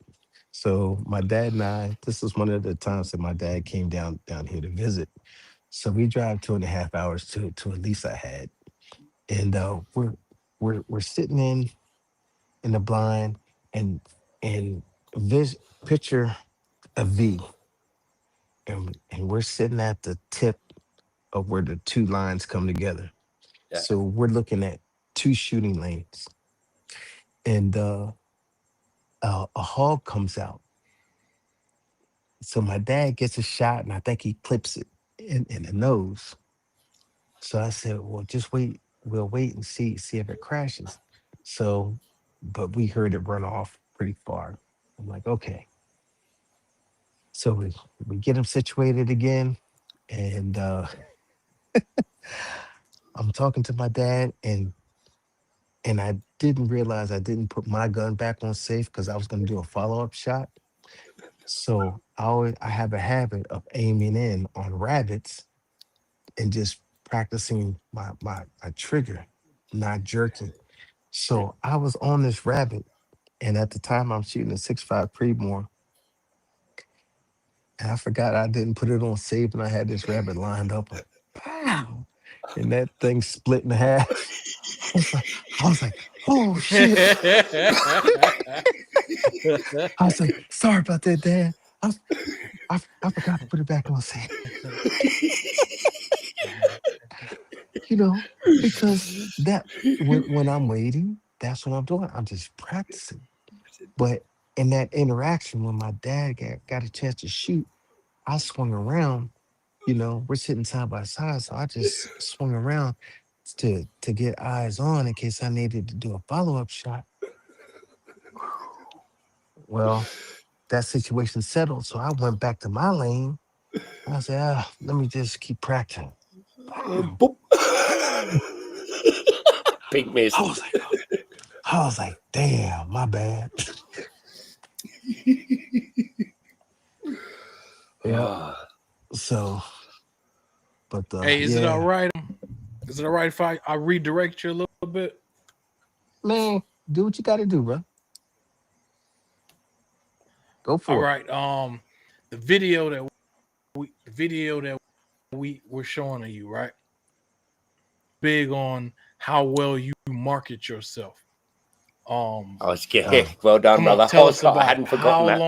So my dad and I, this was one of the times that my dad came down here to visit. So we drive 2.5 hours to a lease I had. And we're sitting in the blind and and picture a V, and we're sitting at the tip of where the two lines come together. Yeah. So we're looking at two shooting lanes, and a hog comes out. So my dad gets a shot, and I think he clips it in the nose. So I said, "Well, just wait. We'll wait and see if it crashes." So, but we heard it run off pretty far. I'm like, okay. So we get him situated again, and I'm talking to my dad, and I didn't realize I didn't put my gun back on safe because I was going to do a follow up shot. So I have a habit of aiming in on rabbits and just practicing my trigger, not jerking. So I was on this rabbit, and at the time I'm shooting a 6.5 Premore, and I forgot I didn't put it on safe, and I had this rabbit lined up, and pow, and that thing split in half. I was like, oh shit. I was like, sorry about that, Dad. I forgot to put it back on safe. You know, because that when I'm waiting, that's what I'm doing. I'm just practicing. But in that interaction, when my dad got a chance to shoot, I swung around. We're sitting side by side, so I just swung around to get eyes on in case I needed to do a follow up shot. Well, that situation settled, so I went back to my lane. I said, let me just keep practicing. Wow. Boop. Big miss. I was like, damn, my bad. Yeah. Oh, So, but Hey, is it all yeah, right? Is it all right if I redirect you a little bit? man, do what you got to do, bro. Go All for it. right. The video that we were showing to you, right? Big on how well you market yourself. I was scared. Uh, Well done, Come on, brother. tell us I about it. hadn't forgotten that.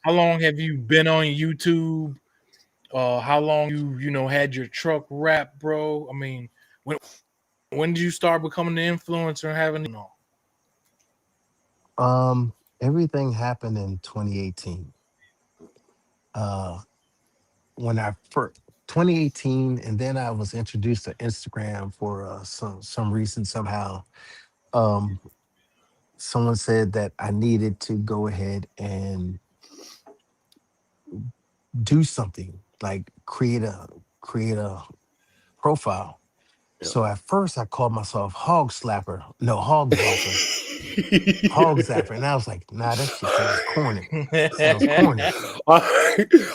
How long have you been on YouTube? How long you had your truck wrapped, bro? I mean, when did you start becoming the influencer and having Everything happened in 2018. Uh, when I first 2018, and then I was introduced to Instagram for some reason somehow. Um, Someone said that I needed to go ahead and do something like create a profile. So at first I called myself Hog Slapper, no Hog Zapper, Hog Zapper, and I was like, nah, that shit sounds corny. That sounds corny.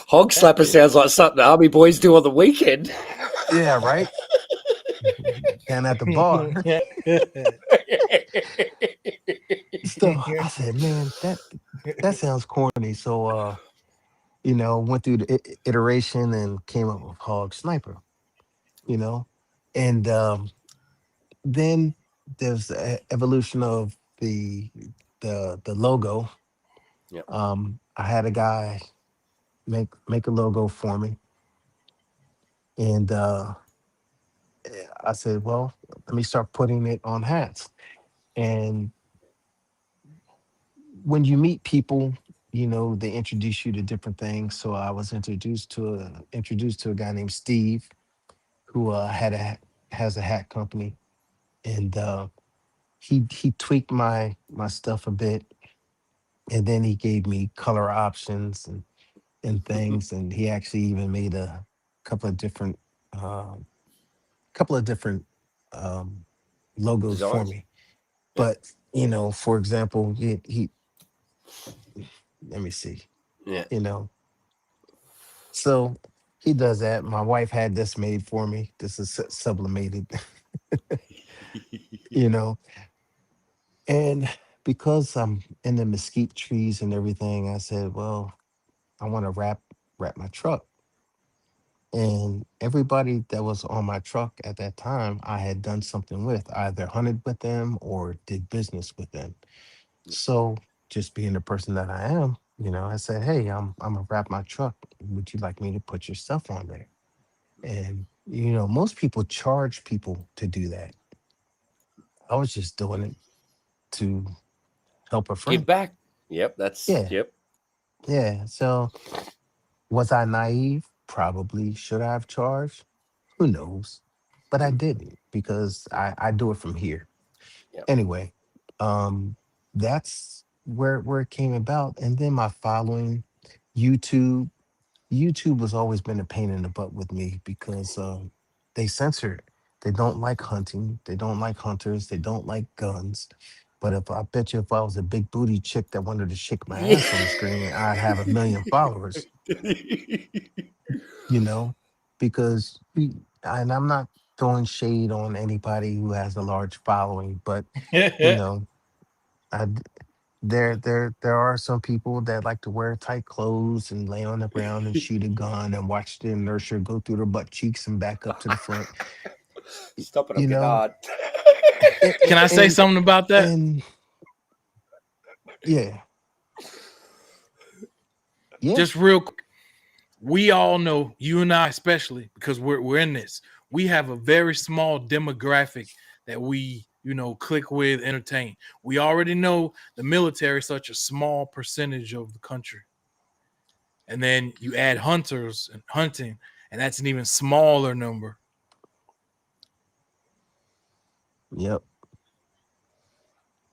Hog slapper sounds like something the army boys do on the weekend. Yeah, right. Down at the bar. So I said, man, that sounds corny. So went through the iteration and came up with Hog Sniper. You know, and then there's the evolution of the logo. Yep. I had a guy make a logo for me, and I said, well, let me start putting it on hats. And when you meet people, they introduce you to different things. So I was introduced to a guy named Steve, who has a hat company, and he tweaked my stuff a bit, and then he gave me color options and things, and he actually even made a couple of different a couple of different um, logos for Designs. me. Yep. But for example, he let me see. Yeah. You know, so he does that. My wife had this made for me. This is sublimated, you know, and because I'm in the mesquite trees and everything, I said, well, I want to wrap my truck. And everybody that was on my truck at that time, I had done something with, either hunted with them or did business with them. So just being the person that I am, I said, hey, I'm gonna wrap my truck. Would you like me to put your stuff on there? And most people charge people to do that. I was just doing it to help a Give friend. back. Yep. That's Yeah, yep. yeah. So was I naive? Probably. Should I have charged? Who knows? But I didn't because I do it from here. Yep. Anyway, that's where it came about. And then my following, YouTube. YouTube has always been a pain in the butt with me because they censor it. They don't like hunting. They don't like hunters. They don't like guns. But if I bet you if I was a big booty chick that wanted to shake my Yeah. ass on the screen, I'd have a million followers, you know, because and I'm not throwing shade on anybody who has a large following, but you know, I there are some people that like to wear tight clothes and lay on the ground and shoot a gun and watch the inertia go through their butt cheeks and back up to the front. Stop it. I'm You getting know, hard. and Can I say and something about that? and yeah, yeah, Just real quick. We all know, you and I especially, because we're in this. We have a very small demographic that we, click with, entertain. We already know the military is such a small percentage of the country. And then you add hunters and hunting, and that's an even smaller number. yep,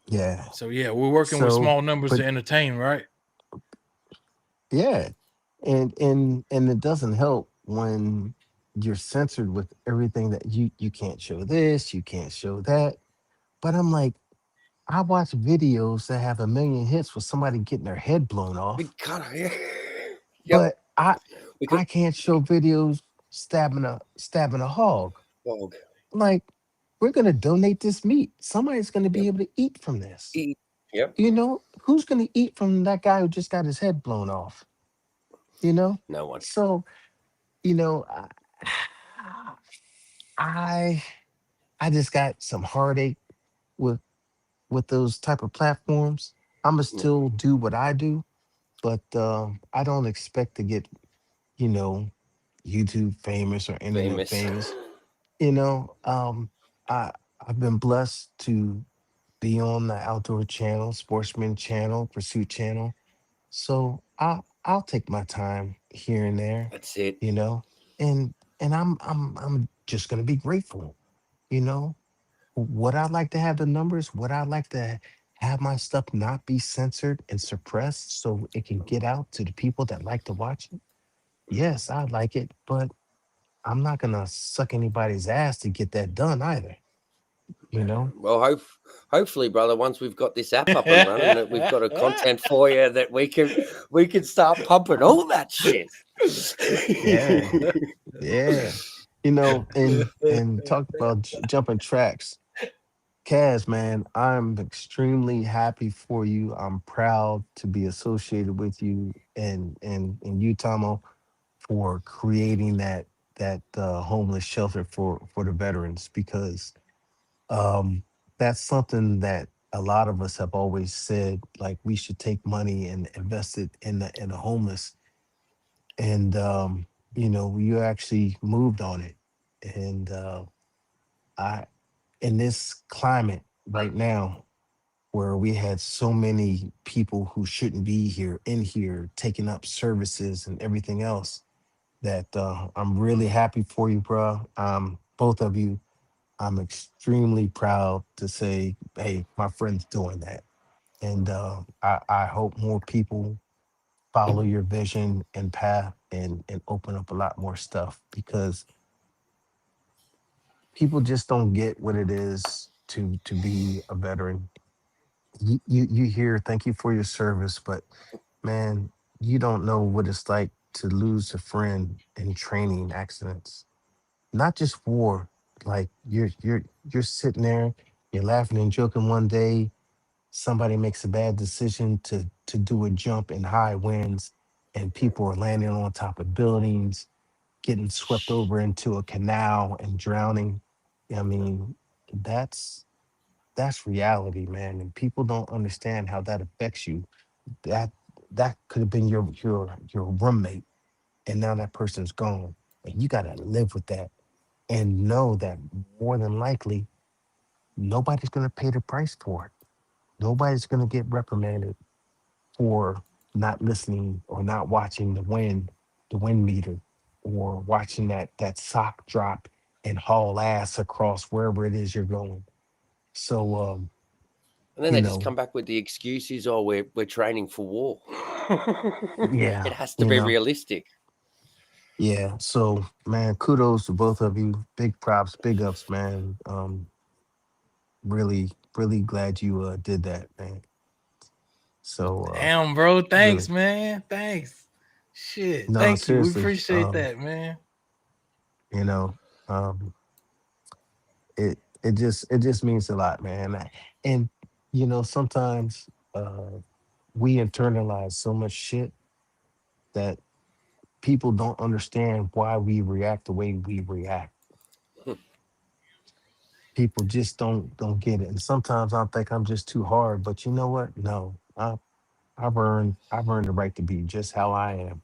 yeah. So yeah, we're working with So, small numbers but to entertain, right? yeah, and it doesn't help when you're censored with everything that you can't show this, you can't show that. But I'm like, I watch videos that have a million hits with somebody getting their head blown We off, cut. Yeah. Yep. but I We could. I can't show videos stabbing a hog. Dog. Like, we're gonna donate this meat. Somebody's gonna be Yep. able to eat from this. Eat. Yep. Who's gonna eat from that guy who just got his head blown off? You know? No one. So, you know, I I I just got some heartache with those type of platforms. I'ma Yep. still do what I do, but I don't expect to get, you know, YouTube famous or internet Famous. famous. You know, I I've been blessed to be on the outdoor channel, sportsman channel, pursuit channel. So I'll take my time here and there, That's it. you know, and I'm just gonna be grateful, you know. Would I like to have the numbers? Would I like to have my stuff not be censored and suppressed so it can get out to the people that like to watch it? Yes, I'd like it, but I'm not gonna suck anybody's ass to get that done either. You know? Well, hopefully, brother, once we've got this app up and running, that we've got a content for you that we can start pumping all that shit. Yeah, yeah. And talk about jumping tracks. Kaz, man, I'm extremely happy for you. I'm proud to be associated with you and you, Tomo, for creating that homeless shelter for the veterans because um, that's something that a lot of us have always said, like we should take money and invest it in the homeless. And you actually moved on it. And I in this climate right now where we had so many people who shouldn't be here in here taking up services and everything else that I'm really happy for you, bro. Both of you, I'm extremely proud to say, hey, my friend's doing that. And I hope more people follow your vision and path and open up a lot more stuff because People just don't get what it is to be a veteran. You hear thank you for your service, but man, you don't know what it's like to lose a friend in training accidents. Not just war. Like you're sitting there, you're laughing and joking one day, somebody makes a bad decision to do a jump in high winds, and people are landing on top of buildings, getting swept over into a canal and drowning. I mean, that's that's reality, man, and people don't understand how that affects you. That that could have been your roommate, and now that person's gone, and you got to live with that and know that more than likely nobody's going to pay the price for it. Nobody's going to get reprimanded for not listening or not watching the wind meter, or watching that sock drop and haul ass across wherever it is you're going. So And then you they just know, come back with the excuses, "Oh, we're training for war." It yeah, has to you be know, realistic. yeah. So man, kudos to both of you. Big props, big ups, man. Really, really glad you did that, man. So Damn, bro. Thanks, really, man. Thanks. Shit. no, Thank you. We seriously. appreciate that, man. You know, it just means a lot, man. And sometimes we internalize so much shit that people don't understand why we react the way we react. People just don't get it. And sometimes I think I'm just too hard, but you know what? No. I've earned the right to be just how I am.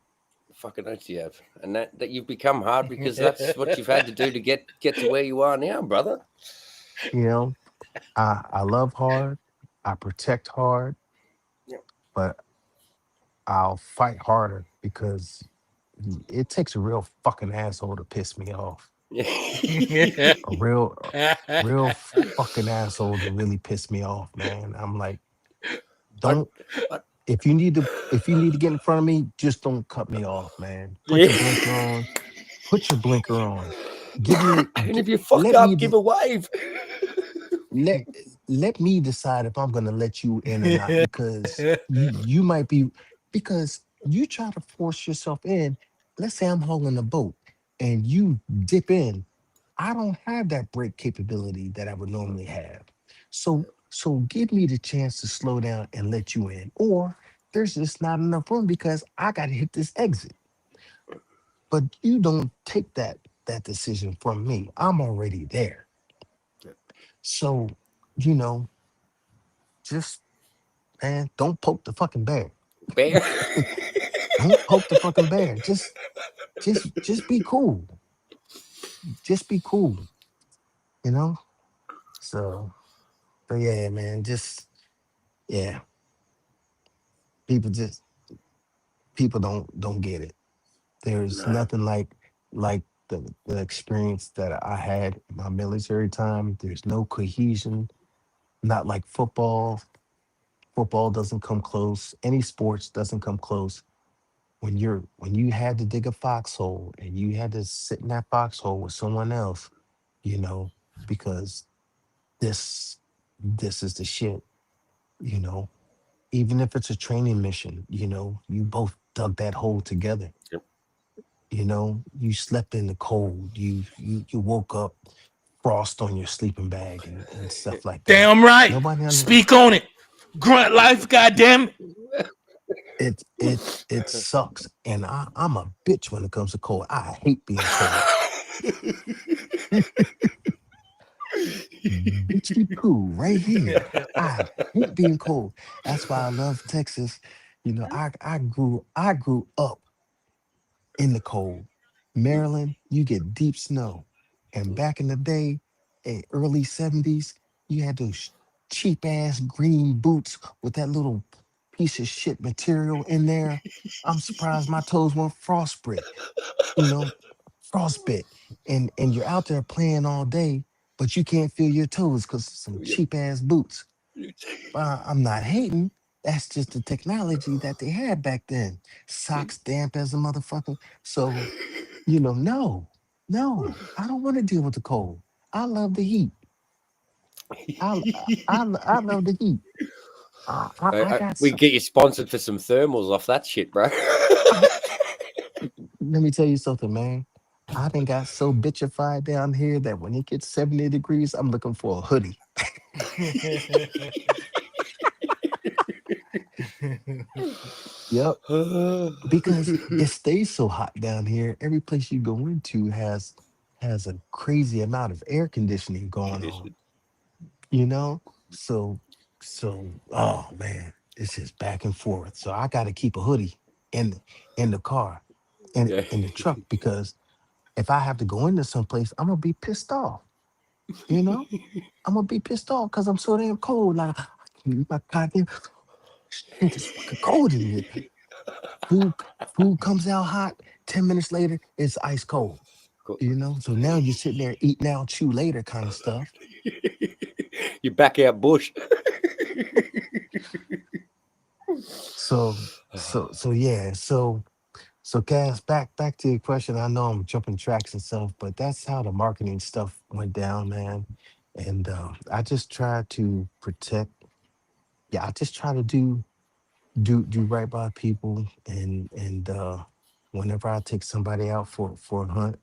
Fucking oath you have, and that you've become hard because that's what you've had to do to get to where you are now, brother. You know, I love hard, I protect hard, Yep. but I'll fight harder because it takes a real fucking asshole to piss me off. A real fucking asshole to really piss me off, man. I'm like, I, don't I, if you need to get in front of me, just don't cut me off, man. Put yeah. your blinker on. Put your blinker on. Give me And g- if you fuck let me up, give de- a wave. let let me decide if I'm gonna let you in or not, because you might be, because you try to force yourself in. Let's say I'm hauling a boat and you dip in. I don't have that brake capability that I would normally have. So give me the chance to slow down and let you in. Or there's just not enough room because I gotta hit this exit. But you don't take that decision from me. I'm already there. So, you know, just man, don't poke the fucking bear. Bear. Don't poke the fucking bear. Just be cool. Just be cool. You know? So yeah, man, just yeah. People just people don't get it. There's No. nothing like the experience that I had in my military time. There's no cohesion, not like football. Football doesn't come close. Any sports doesn't come close. When you had to dig a foxhole and you had to sit in that foxhole with someone else, you know, because this this is the shit, you know. Even if it's a training mission, you both dug that hole together. Yep. You slept in the cold. You woke up, frost on your sleeping bag and stuff like that. Damn right. Nobody under Speak on it. Grunt life, goddamn it sucks. And I'm a bitch when it comes to cold. I hate being cold. Bitchy poo right here. I hate being cold. That's why I love Texas. I grew up in the cold. Maryland, you get deep snow. And back in the day, in early 70s, you had those cheap ass green boots with that little piece of shit material in there. I'm surprised my toes weren't you know, frostbit. And you're out there playing all day, but you can't feel your toes because of some Yep. cheap ass boots. I'm not hating. That's just the technology that they had back then. Socks damp as a motherfucker. So, no, I don't want to deal with the cold. I love the heat. I I love the heat. I got We some. get you sponsored for some thermals off that shit, bro. I, let me tell you something, man. I done got so bitchified down here that when it gets 70 degrees, I'm looking for a hoodie. Yep. Because it stays so hot down here. Every place you go into has a crazy amount of air conditioning going on. Condition. You know? So oh man, it's just back and forth. So I gotta keep a hoodie in in the car, Yeah. in the truck, because if I have to go into someplace, I'm gonna be pissed off. You know? I'm gonna be pissed off because I'm so damn cold. Like I can't use my goddamn shit. It's fucking cold in here. Food food comes out hot. 10 minutes later, it's ice cold. Cool. You know, so now you're sitting there eat now, chew later kind of stuff. You back out bush. So yeah. So Cass, back to your question. I know I'm jumping tracks and stuff, but that's how the marketing stuff went down, man. And I just try to protect. Yeah, I just try to do right by people, and whenever I take somebody out for a hunt,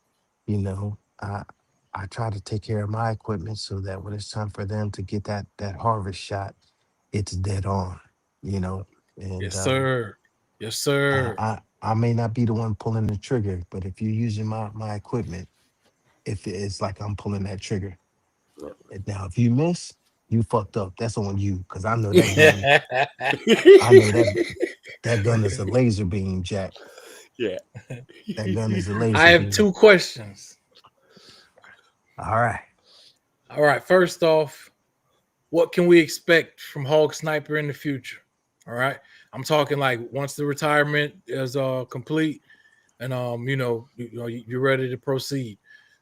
you know, I try to take care of my equipment so that when it's time for them to get that harvest shot, it's dead on, you know. And Yes, sir. Yes, sir. I may not be the one pulling the trigger, but if you're using my equipment, if it's like I'm pulling that trigger. And now if you miss, you fucked up. That's on you, because I know that gun. I know that gun is a laser beam, Jack. Yeah. That gun is a I laser have beam. two questions. All right. All right. First off, what can we expect from Hog Sniper in the future? All right. I'm talking like once the retirement is complete and you're ready to proceed.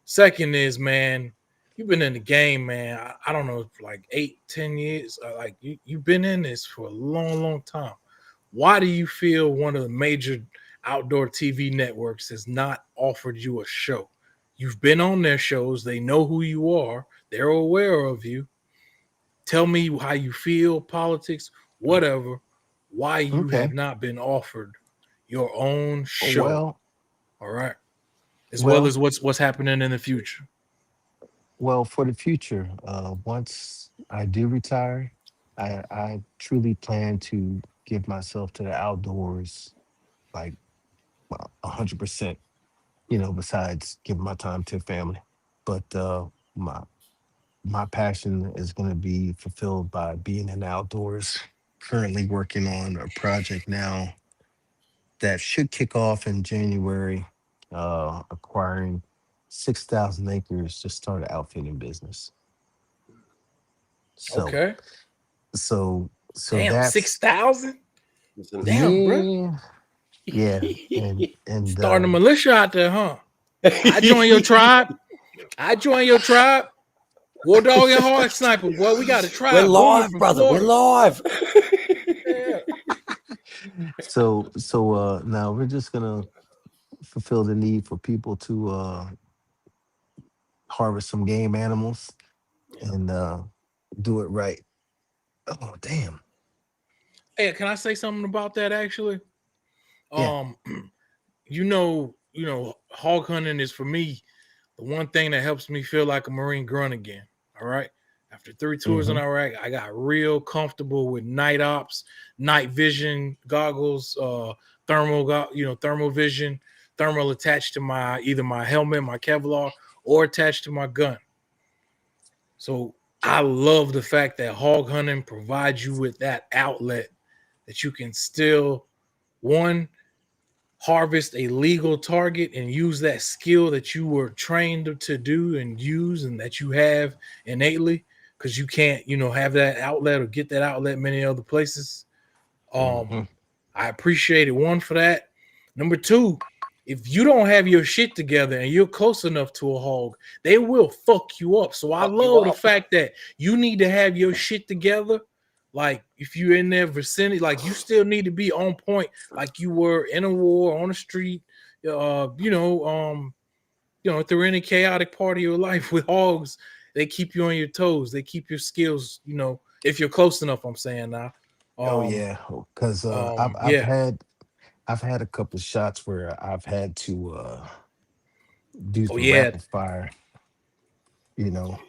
Second is, man, you've been in the game, man. I don't know, for like 8-10 years. Like you've been in this for a long, long time. Why do you feel one of the major outdoor TV networks has not offered you a show? You've been on their shows. They know who you are. They're aware of you. Tell me how you feel, politics, whatever, why you Okay. have not been offered your own show. Well, All right. As well well, as what's happening in the future. well, for the future, once I do retire, I truly plan to give myself to the outdoors, like, well, 100%. You know, besides giving my time to family, but my my passion is going to be fulfilled by being in the outdoors. Currently working on a project now that should kick off in January, acquiring 6,000 acres to start an outfitting business. So, Okay. so Damn, that's 6,000? Listen. Damn, bro. yeah, yeah, and Starting a militia out there, huh? I join your tribe. I join your tribe. WarDawg and Hog Sniper, boy. We got a We're tribe booming live, from brother. We're Florida. live. Yeah. so now we're just gonna fulfill the need for people to harvest some game animals and do it right. Oh damn. Hey, can I say something about that actually? Yeah. Um, hog hunting is for me the one thing that helps me feel like a Marine grunt again. All right. After 3 tours in Mm-hmm. Iraq, I got real comfortable with night ops, night vision goggles, thermal vision, thermal attached to my either my helmet, my Kevlar, or attached to my gun. So I love the fact that hog hunting provides you with that outlet that you can still one harvest a legal target and use that skill that you were trained to do and use and that you have innately because you can't have that outlet or get that outlet many other places. Mm-hmm. I appreciate it, one, for that. Number two, if you don't have your shit together and you're close enough to a hog, they will fuck you up. So I Fuck you love the up. fact that you need to have your shit together. Like if you're in their vicinity, like you still need to be on point, like you were in a war on the street. if they're in a chaotic part of your life with hogs, they keep you on your toes. They keep your skills, if you're close enough, I'm saying now. Oh Um, yeah, because yeah. I've had a couple of shots where I've had to do Oh some yeah. rapid fire. You know,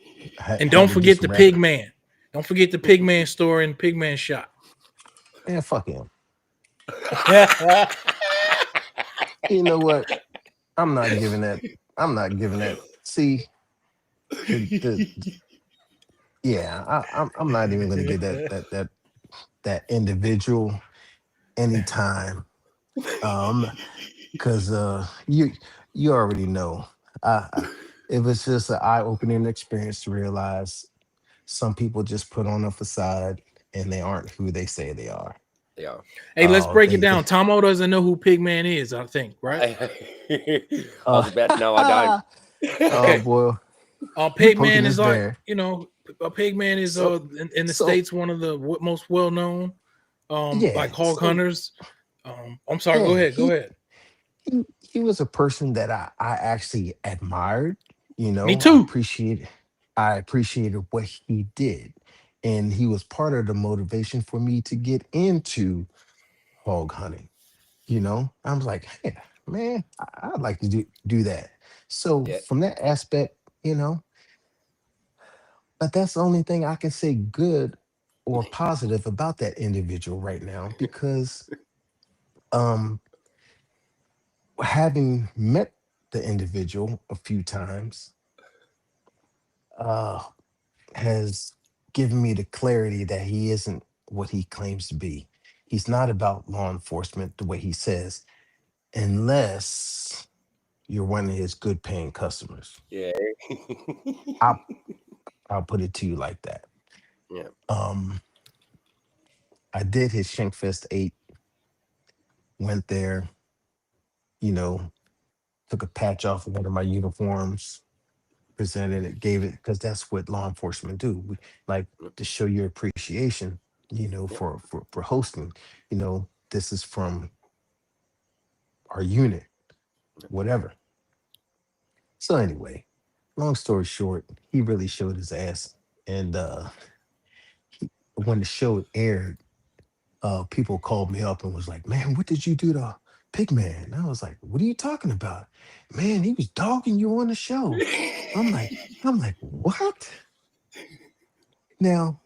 And had don't to do forget some the rapid. pig man. Don't forget the pig man story and pig man shot. Man, fuck him. You know what? I'm not giving that. I'm not giving that. See, the yeah, I'm not even gonna give that individual any time. Um, because you already know. It was just an eye opening experience to realize some people just put on a facade and they aren't who they say they are. Yeah. Hey, let's break it They down. Tomo doesn't know who pig man is, I think, right? I uh was about, no, I don't. oh Okay. boy, you Pig poking man this is like, bear. a pig man is So in the so states one of the most well known like yeah, hog so hunters. I'm sorry. yeah, Go ahead. Go ahead. he was a person that I actually admired. Me I too. appreciated what he did, and he was part of the motivation for me to get into hog hunting. I was like, hey, man, I'd like to do that. So Yeah. from that aspect, but that's the only thing I can say good or positive about that individual right now because um having met the individual a few times uh has given me the clarity that he isn't what he claims to be. He's not about law enforcement the way he says, unless you're one of his good paying customers. Yeah. I'll I'll put it to you like that. Yeah. Um, I did his Shankfest 8, went there, you know, took a patch off of one of my uniforms, presented it, gave it, because that's what law enforcement do. We like to show your appreciation, Yeah. for hosting. This is from our unit, whatever. So anyway, long story short, he really showed his ass. And when the show aired, people called me up and was like, "Man, what did you do to Pigman?" And I was like, "What are you talking about? Man, he was dogging you on the show." I'm like, what? Now,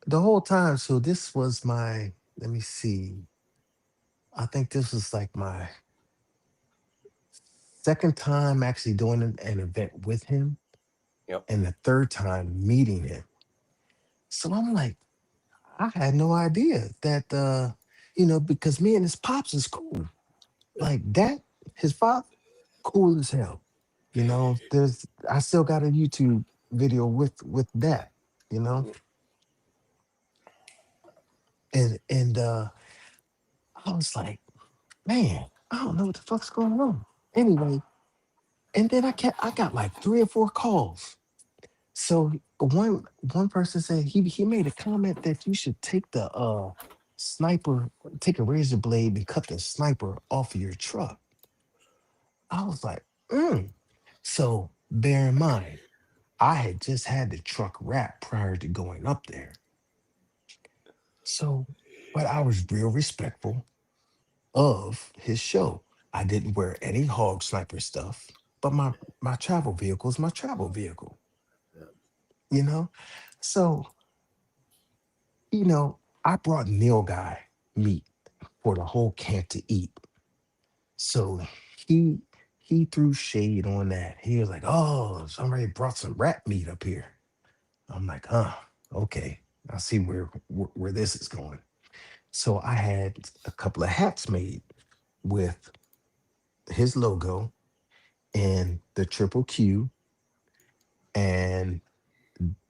the whole time, so this was my, let me see, I think this was like my second time actually doing an event with him Yep. and the third time meeting him. So I'm like, I had no idea that, because me and his pops is cool. Like that, his father, cool as hell. I still got a YouTube video with that, you know, and I was like, man, I don't know what the fuck's going on. Anyway, and then I got like three or four calls. So one person said he made a comment that you should take the sniper, take a razor blade and cut the sniper off of your truck. I was like, mm. So bear in mind, I had just had the truck wrapped prior to going up there. So, but I was real respectful of his show. I didn't wear any hog sniper stuff, but my travel vehicle is my travel vehicle, Yeah. you know? So, I brought Neil guy meat for the whole camp to eat. So he he threw shade on that. He was like, "Oh, somebody brought some rat meat up here." I'm like, "Huh, okay. I see where this is going." So I had a couple of hats made with his logo and the triple Q and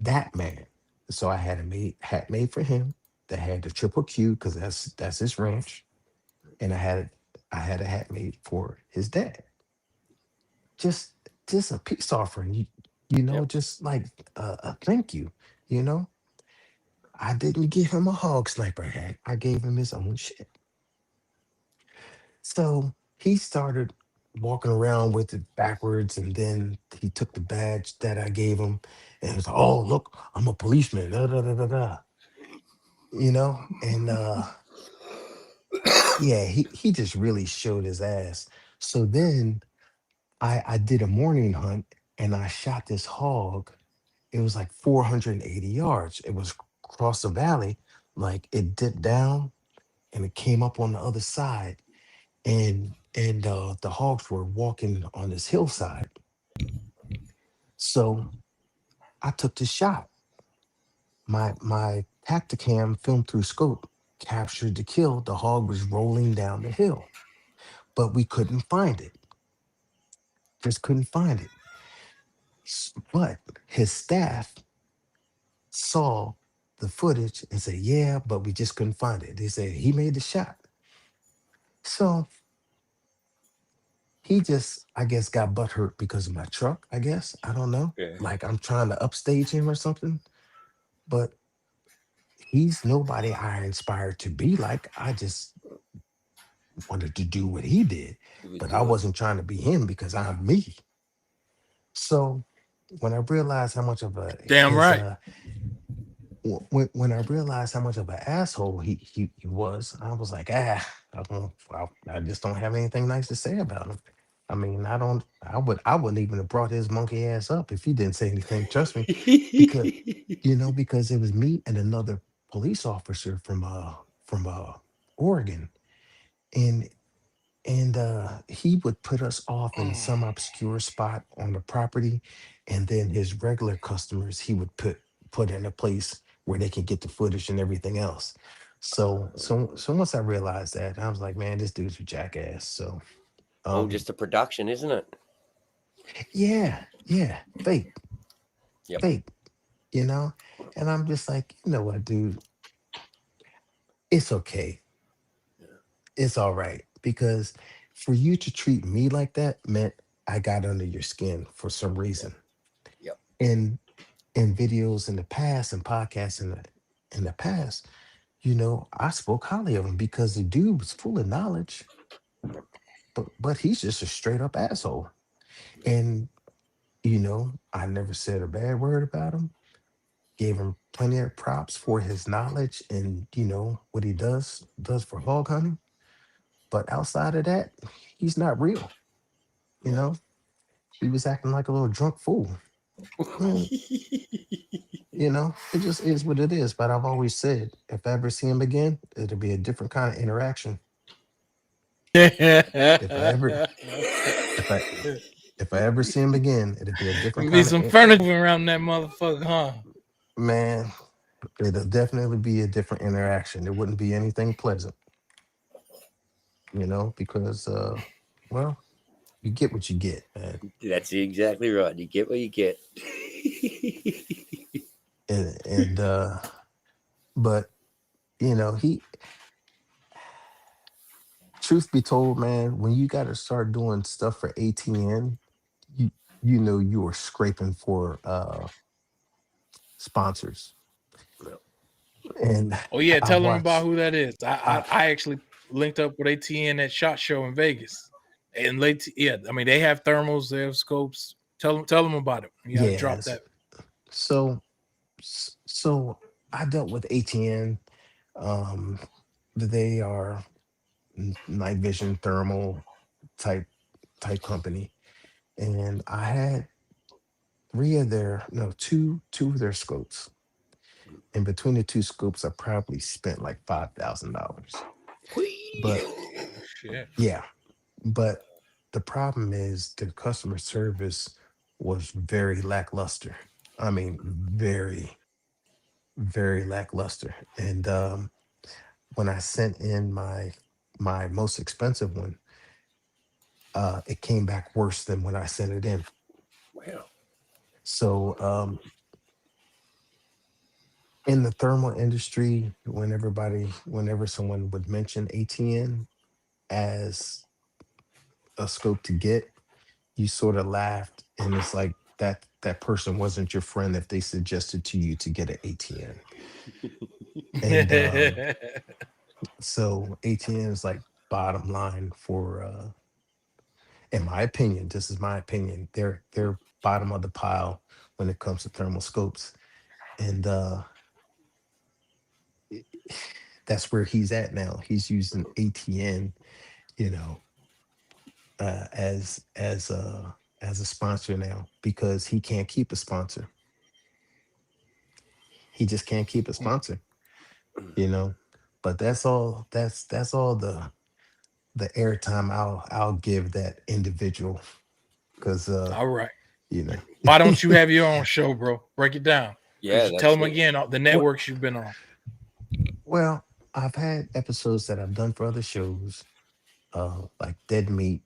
that man. So I had a hat made for him that had the triple Q because that's his ranch, and I had a hat made for his dad. Just just a peace offering, Yep. just like a thank you. You know, I didn't give him a hog sniper hat. I gave him his own shit. So he started. walking around with it backwards, and then he took the badge that I gave him, and was like, "Oh, look, I'm a policeman." Da, da, da, da, da. And yeah, he just really showed his ass. So then I did a morning hunt, and I shot this hog. It was like 480 yards. It was across the valley, like it dipped down and it came up on the other side, and the hogs were walking on this hillside. So I took the shot. My Tacticam film through scope captured the kill. The hog was rolling down the hill, but we couldn't find it. Just couldn't find it. But his staff saw the footage and said, "Yeah, but we just couldn't find it." They said he made the shot. So he just, I guess, got butthurt because of my truck. I guess, I don't know. Yeah. Like I'm trying to upstage him or something. But he's nobody I inspired to be like. I just wanted to do what he did, You would but I do it. wasn't trying to be him because I'm me. So when I realized how much of a Damn his right. when I realized how much of an asshole he was, I was like, I just don't have anything nice to say about him. I mean, I wouldn't even have brought his monkey ass up if he didn't say anything. Trust me, because because it was me and another police officer from Oregon, and he would put us off in Mm. some obscure spot on the property, and then his regular customers he would put in a place where they can get the footage and everything else. So once I realized that, I was like, man, this dude's a jackass. So All um just a production, isn't it? yeah, fake, Yep. fake, you know. And I'm just like, you know what, dude, it's okay, it's all right, because for you to treat me like that meant I got under your skin for some Yep. reason. Yep. And in videos in the past and podcasts in the past, I spoke highly of him because the dude was full of knowledge, but he's just a straight up asshole. And I never said a bad word about him. Gave him plenty of props for his knowledge and what he does for hog hunting. But outside of that, he's not real. You No. know, he was acting like a little drunk fool. Mm, it just is what it is. But I've always said, if I ever see him again, it'll be a different kind of interaction. If I ever, if I, if I ever see him again, it'll be a different Be kind of some furniture around that motherfucker, huh? man. It'll definitely be a different interaction. It wouldn't be anything pleasant, because well, you get what you get, man. That's exactly right. You get what you get. And but he, truth be told, man, when you got to start doing stuff for ATN, you you are scraping for sponsors. No. And Oh yeah, I've tell them about watched who that is. I I I actually linked up with ATN at Shot Show in Vegas, and yeah, I mean they have thermals, they have scopes. Tell them about it. You got to drop yes. that. So so I dealt with ATN. Um they are night vision thermal type company. And I had three of their no two of their scopes. And between the two scopes, I probably spent like $5,000. But Oh shit. yeah, but the problem is the customer service was very lackluster. I mean, very, very lackluster. And when I sent in my most expensive one, it came back worse than when I sent it in. Wow. So in the thermal industry, whenever someone would mention ATN as a scope to get, you sort of laughed, and it's like that person wasn't your friend if they suggested to you to get an ATN. And so ATN is like bottom line for in my opinion, this is my opinion, they're bottom of the pile when it comes to thermal scopes. And i- that's where he's at now. He's using ATN, you know, as a sponsor now because he can't keep a sponsor. He just can't keep a sponsor, you know. But that's all the airtime I'll give that individual because All right. you know. Why don't you have your own show, bro? Break it down. Yeah, Because tell that's them it. again the What? networks you've been on. Well, I've had episodes that I've done for other shows, like Dead Meat,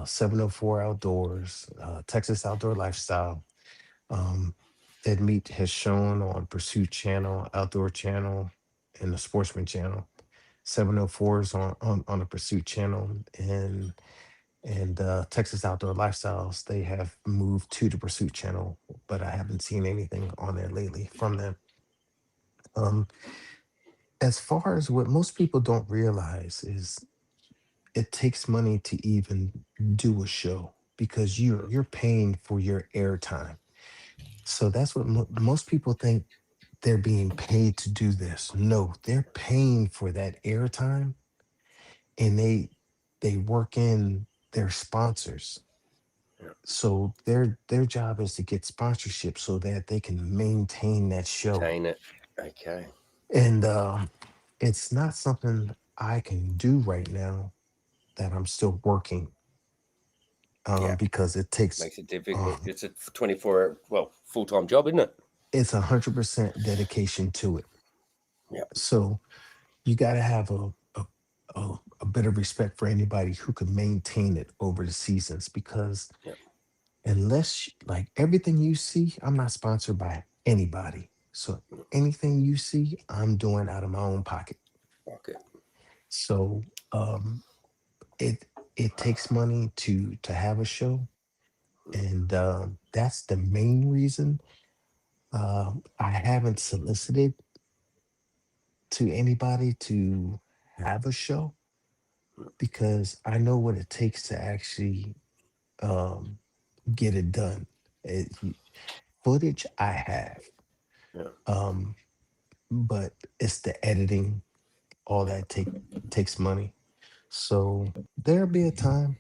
704 Outdoors, Texas Outdoor Lifestyle. Um, Dead Meat has shown on Pursuit Channel, Outdoor Channel, and the Sportsman Channel. 704 is on the Pursuit Channel, and Texas Outdoor Lifestyles, they have moved to the Pursuit Channel, but I haven't seen anything on there lately from them. Um, as far as what most people don't realize is it takes money to even do a show because you're paying for your airtime. So that's what most people think they're being paid to do this. No, they're paying for that airtime, and they work in their sponsors. Yeah, So their job is to get sponsorship so that they can maintain that show. maintain it. Okay. And it's not something I can do right now that I'm still working Yeah, because it takes makes it difficult. um, It's a 24, well, full-time job, isn't it? it's 100% dedication to it. Yeah, So you got to have a bit of respect for anybody who can maintain it over the seasons because yeah. unless like everything you see, I'm not sponsored by anybody. So anything you see, I'm doing out of my own pocket. Okay. So um, it it takes money to have a show, and that's the main reason. I haven't solicited to anybody to have a show because I know what it takes to actually um, get it done. Footage I have, Yeah, um, but it's the editing, all yeah, that takes money. So there'll be a time.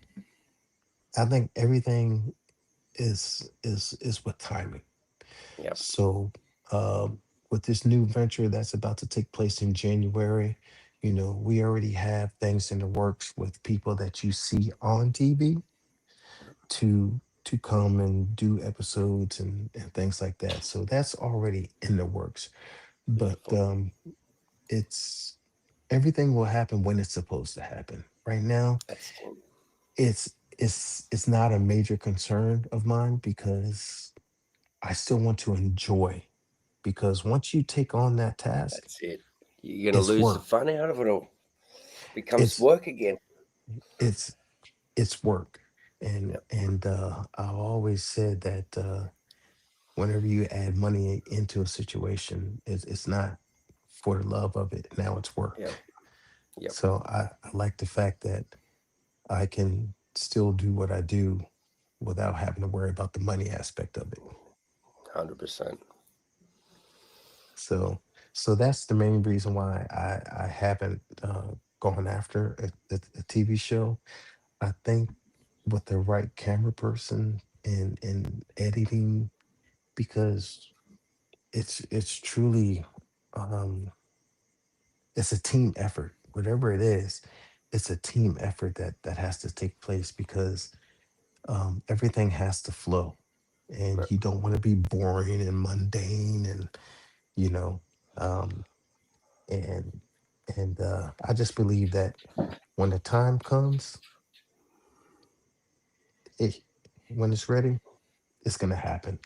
I think everything is with timing. yeah. So with this new venture that's about to take place in January, we already have things in the works with people that you see on TV to come and do episodes and things like that. So that's already in the works. But Beautiful. it's everything will happen when it's supposed to happen. Right now, That's it. it's not a major concern of mine because I still want to enjoy because once you take on that task, That's it. You're going to it's lose the work. fun out of it all. Becomes It's work again. it's it's work. And Yep. and I've always said that whenever you add money into a situation, it's not for the love of it. Now it's Yep. work. Yep. So I like the fact that I can still do what I do without having to worry about the money aspect of it. 100%. So so that's the main reason why I haven't gone after a TV show. I think with the right camera person and editing, because it's truly um, it's a team effort. Whatever it is, it's a team effort that has to take place because everything has to flow, and Yep. you don't want to be boring and mundane, and you know, um, and I just believe that when the time comes, it when it's ready, it's gonna happen.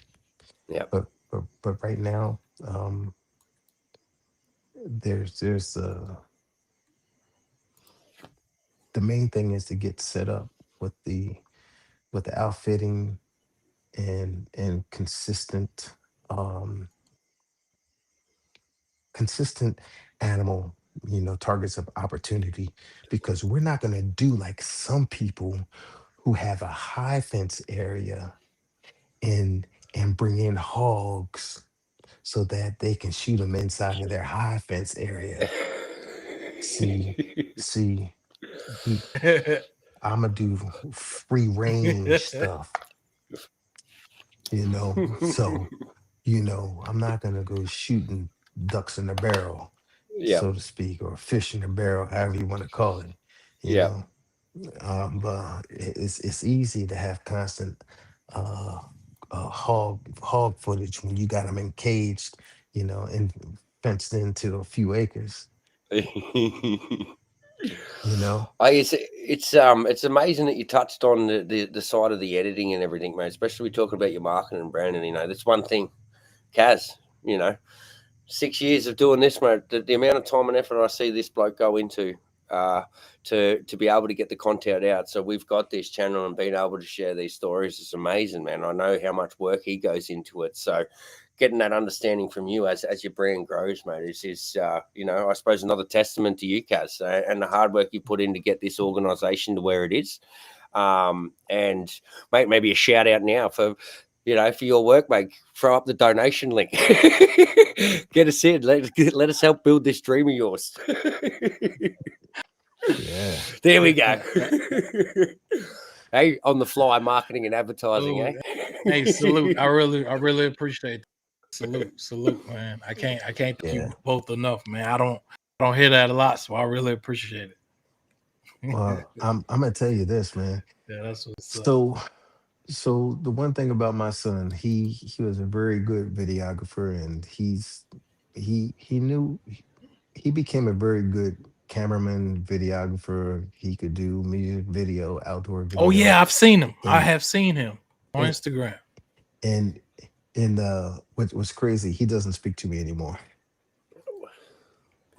Yep. But right now, there's the main thing is to get set up with the outfitting and consistent animal targets of opportunity because we're not going to do like some people who have a high fence area and bring in hogs so that they can shoot them inside of their high fence area. See, see, we I'ma do free range stuff, So, I'm not gonna go shooting ducks in a barrel, Yep. so to speak, or fish in a barrel, however you want to call it. You Yep. know, but it's easy to have constant uh, hog footage when you got them encaged, and fenced into a few acres. You know, It's amazing that you touched on the side of the editing and everything, mate. Especially we talking about your marketing and branding. That's one thing, Kaz. You know, 6 years of doing this, mate. The amount of time and effort I see this bloke go into to be able to get the content out. So we've got this channel and being able to share these stories is amazing, man. I know how much work he goes into it. So getting that understanding from you as your brand grows, mate, is I suppose another testament to you, Kaz, and the hard work you put in to get this organisation to where it is. And mate, maybe a shout out now for your work, mate. Throw up the donation link. Get us in. Let us help build this dream of yours. yeah. There we go. Hey, on the fly marketing and advertising, eh? Hey, salute. I really appreciate it. Salute, man. I can't thank you both enough, man. I don't hear that a lot, so I really appreciate it. Well, I'm gonna tell you this, man. Yeah, that's what's up. So the one thing about my son, he was a very good videographer, and he knew he became a very good cameraman, videographer. He could do music video, outdoor video. Oh yeah, I've seen him. I And have seen him on and Instagram. and what's crazy, he doesn't speak to me anymore.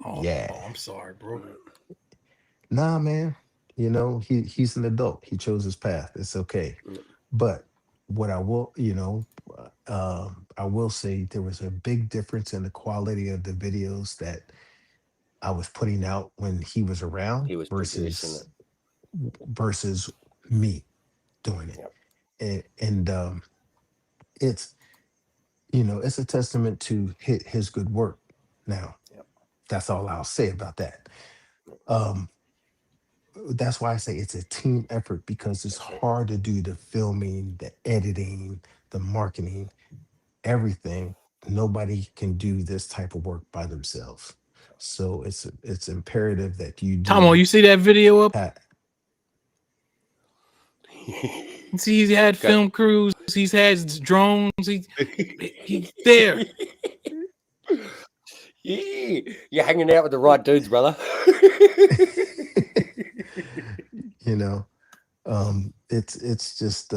Oh, Yeah. I'm sorry, bro. Nah, man. He's an adult. He chose his path. It's okay. But what I will say, there was a big difference in the quality of the videos that I was putting out when he was around He was producing it. versus me doing it. Yep. And it's it's a testament to his good work. Now, Yep. that's all I'll say about that. Um, that's why I say it's a team effort, because it's hard to do the filming, the editing, the marketing, everything. Nobody can do this type of work by themselves. So it's imperative that you Tomo, do. you see that video up? ha- See, he's had film crews. He's had drones. He's there. Yeah, you're hanging out with the right dudes, brother. It's just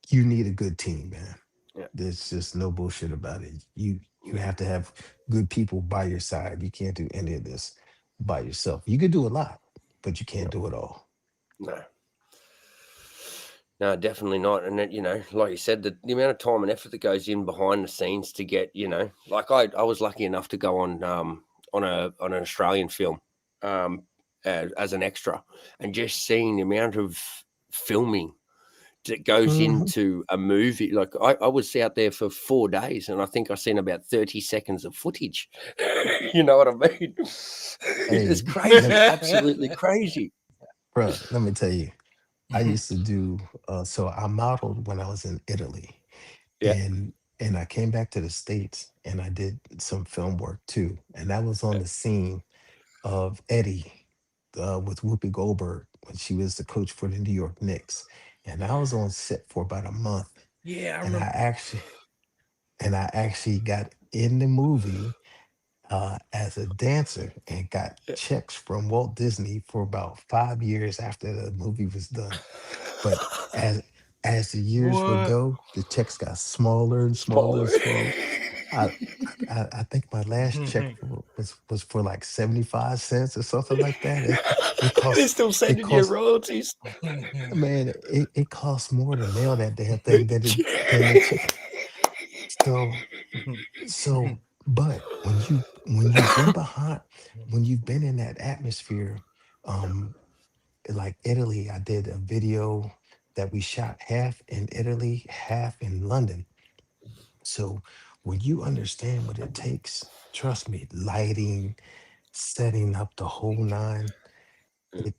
you need a good team, man. Yeah. There's just no bullshit about it. You have to have good people by your side. You can't do any of this by yourself. You could do a lot, but you can't do it all. No, definitely not. And that, like you said, the amount of time and effort that goes in behind the scenes to get, like I was lucky enough to go on an Australian film as an extra, and just seeing the amount of filming that goes into a movie. Like I was out there for 4 days, and I think I seen about 30 seconds of footage. You know what I mean? It's crazy, absolutely crazy. Bro, let me tell you, I used to do so I modeled when I was in Italy. Yeah. And I came back to the States, and I did some film work too. And that was on the scene of Eddie with Whoopi Goldberg when she was the coach for the New York Knicks. And I was on set for about a month. Yeah, I and remember. I actually got in the movie as a dancer, and got checks from Walt Disney for about 5 years after the movie was done. But as the years would go, the checks got smaller and smaller and smaller. I I think my last check was for like 75 cents or something like that. It They're cost still sending you royalties. man, it costs more to mail that damn thing than the check. So but when you've been in that atmosphere, um like Italy, I did a video that we shot half in Italy, half in London. So when you understand what it takes, trust me, lighting, setting up the whole nine, it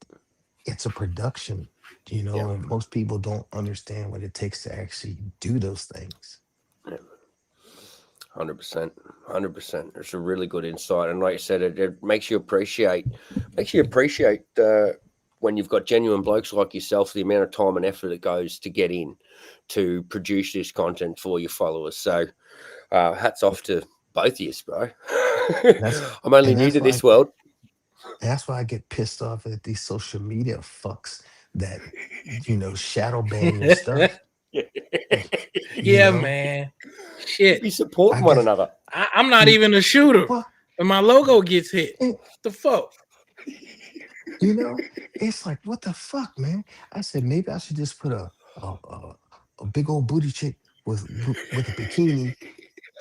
it's a production, Yeah. and most people don't understand what it takes to actually do those things. 100%, 100%. It's a really good insight, and like you said, it makes you appreciate when you've got genuine blokes like yourself, the amount of time and effort it goes to get in to produce this content for your followers. So, hats off to both of you, bro. That's I'm only and new that's to why this world. that's why I get pissed off at these social media fucks that shadow ban your stuff. You Yeah, know, man. Be Shit. I supporting one guess another. I'm not even a shooter. what And my logo gets hit. it, The fuck? it's like what the fuck, man. I said maybe I should just put a big old booty chick with a bikini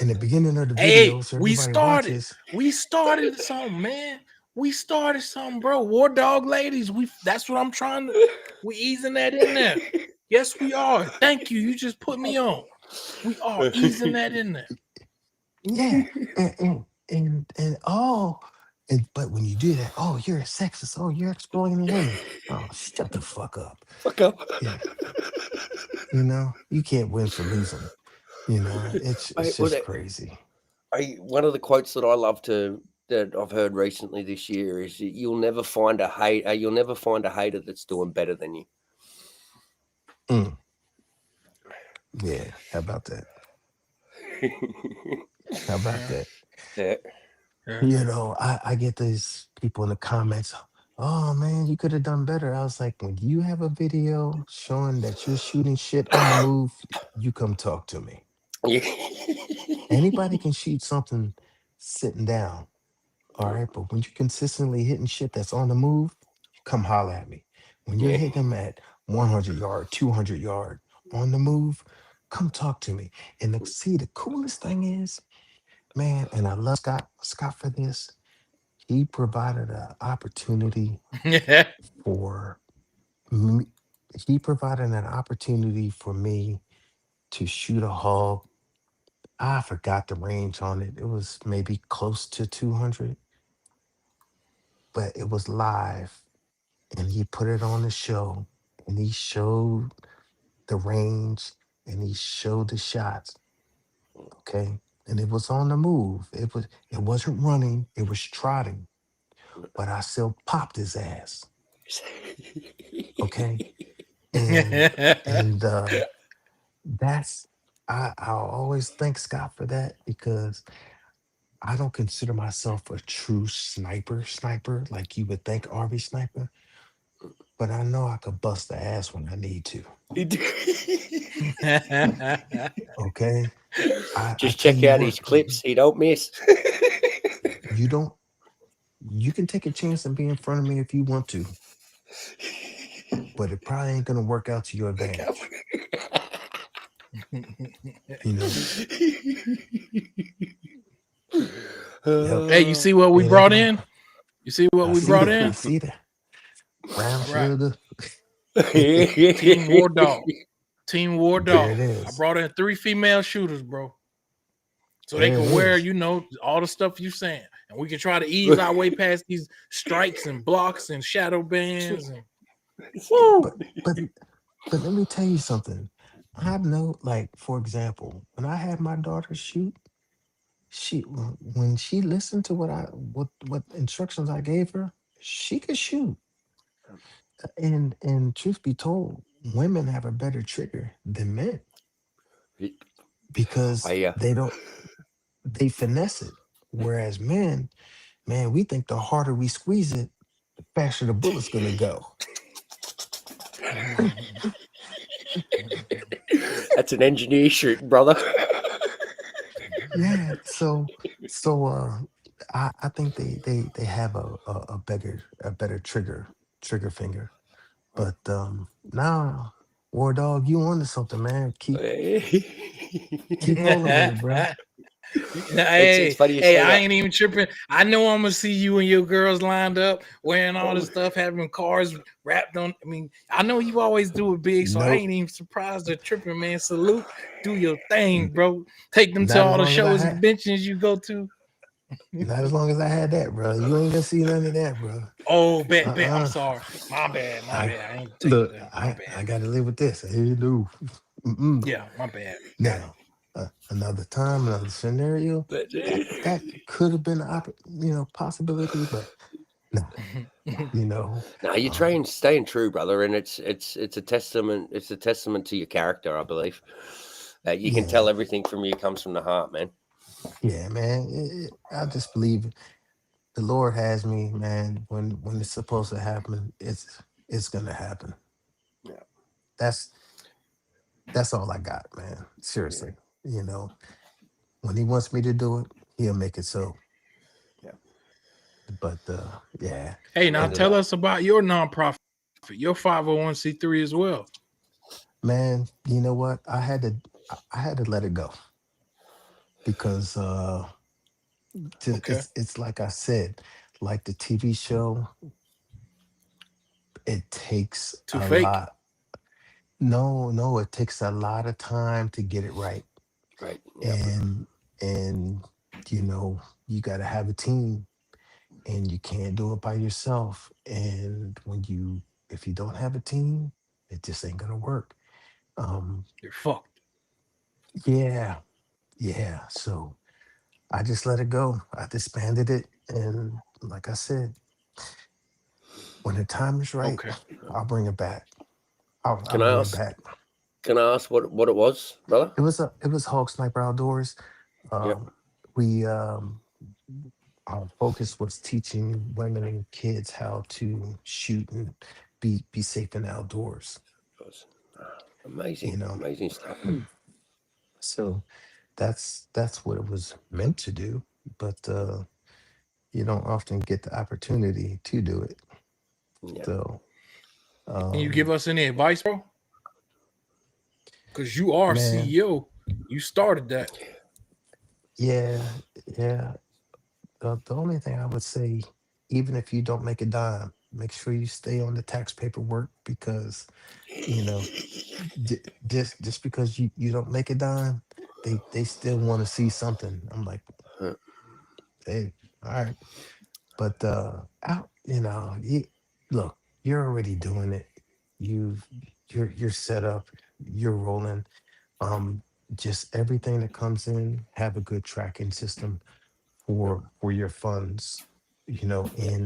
in the beginning of the video Hey, so we everybody started. watches. We started something, man. We started something, bro. WarDawg ladies. That's what I'm trying to. We easing that in there. Yes, we are. Thank you. You just put me on. We are easing that in there. Yeah, and but when you do that, oh, you're a sexist. Oh, you're exploiting women. Oh, shut the fuck up. Fuck up. Yeah, you can't win for losing. It's Well, just crazy. one of the quotes that I love that I've heard recently this year is that you'll never find a hater that's doing better than you. Mm, yeah, how about that? How about Yeah, that? Yeah. yeah. I get these people in the comments. Oh man, you could have done better. I was like, when you have a video showing that you're shooting shit on the move, you come talk to me. Yeah. Anybody can shoot something sitting down, all right? But when you're consistently hitting shit that's on the move, come holler at me. When you're Yeah. hitting them at 100 yard, 200 yard on the move, come talk to me. And see, the coolest thing is, man, and I love Scott for this. He provided an opportunity Yeah. for me. He provided an opportunity for me to shoot a hog. I forgot the range on it. It was maybe close to 200, but it was live. And he put it on the show and he showed the range and he showed the shots. Okay. And it was on the move. It wasn't running, it was trotting, but I still popped his ass. Okay. And and that's I'll always thank Scott for that because I don't consider myself a true sniper like you would think RV sniper, but I know I could bust the ass when I need to. Okay. I Just tell check you out what, his clips. He don't miss. you don't you can take a chance and be in front of me if you want to, but it probably ain't gonna work out to your advantage. You know, yep. Hey, you see what we It ain't brought gonna in? You see what I we see brought that. I in? see that. Brown All right. sugar. Team WarDawg. Team There WarDawg. it I is. brought in 3 female shooters, bro. So they There it can wear, is. all the stuff you saying. And we can try to ease our way past these strikes and blocks and shadow bans. And But but but let me tell you something. I know, like, for example, when I had my daughter shoot, when she listened to what instructions I gave her, she could shoot. And truth be told, women have a better trigger than men because I they finesse it. Whereas men, man, we think the harder we squeeze it, the faster the bullet's gonna go. That's an engineer shooting, brother. Yeah. So I think they have a better trigger finger. But now, War Dog, you onto something, man. Keep rolling with it, bro. Hey, funny you hey, say I that. ain't even tripping. I know I'm gonna see you and your girls lined up wearing all this stuff, having cars wrapped on. I mean, I know you always do it big, so I Nope. ain't even surprised or tripping, man. Salute, do your thing, bro. Take them to Not as all the long as I shows and had. conventions you go to. Not as long as I had that, bro. You ain't gonna see none of that, bro. Oh, bet. I'm Uh-uh. sorry. My bad. I I ain't take it look. there. My I bad. got to live with this. Hey, no. Mm-mm. Yeah, my bad. Got Now, another time, another scenario. That could have been possibility, but no. it. No, you're Um, staying true, brother, and it's a testament. It's a testament to your character, I believe. You can yeah, tell everything from you comes from the heart, man. yeah, man. I just believe the Lord has me, man. When it's supposed to happen, it's gonna happen. Yeah, That's that's all I got, man. yeah, Seriously, you know, when He wants me to do it, He'll make it so. yeah. But yeah, Hey, now Amen to um, tell that. us about your nonprofit, your 501c3 as well. man, you know what? I had to let it go because Okay. it's like I said, like the TV show, it takes Too a fake. lot. No, it takes a lot of time to get it right. Right. Yeah. And and you know, you got to have a team and you can't do it by yourself. And if you don't have a team, it just ain't going to work. Um You're fucked. yeah, yeah. So I just let it go. I disbanded it and like I said, when the time is right, Okay. I'll bring it back. I'll Can I bring it ask? back. Can I ask what it was, brother? It was Hog Sniper Outdoors. Yep. Um, we our focus was teaching women and kids how to shoot and be safe in the outdoors. It was, amazing, You know, amazing stuff. so that's what it was meant to do. But you don't often get the opportunity to do it. Yeah. So Can you give um, us any advice, bro? Because you are man, CEO. You started that. yeah, yeah. The only thing I would say, even if you don't make a dime, make sure you stay on the tax paperwork because you know just because you don't make a dime, they still want to see something. I'm like, Uh, hey, all right, but out, look, you're already doing it. You've you're set up. You're rolling. Um, just everything that comes in, have a good tracking system Yep. for your funds, Yep.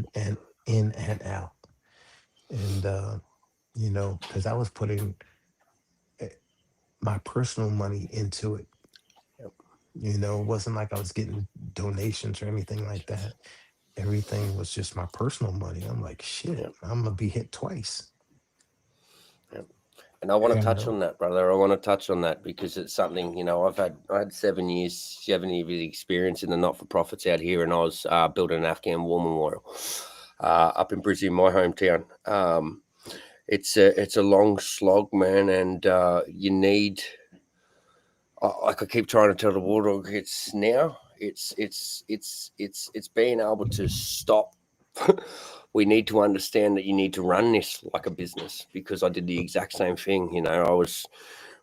in and out. And because I was putting eh, my personal money into it. Yep. It wasn't like I was getting donations or anything like that. Everything was just my personal money. I'm like, shit, Yep. I'm gonna be hit twice. Yep. And I want to Yeah. You touch know, on that, brother. I want to touch on that because it's something, I had 7 years, 7 years experience in the not for profits out here, and I was building an Afghan war memorial up in Brisbane, my hometown. It's a long slog, man, and you need. Like I keep trying to tell the WarDawg, it's being able to stop. We need to understand that you need to run this like a business because I did the exact same thing.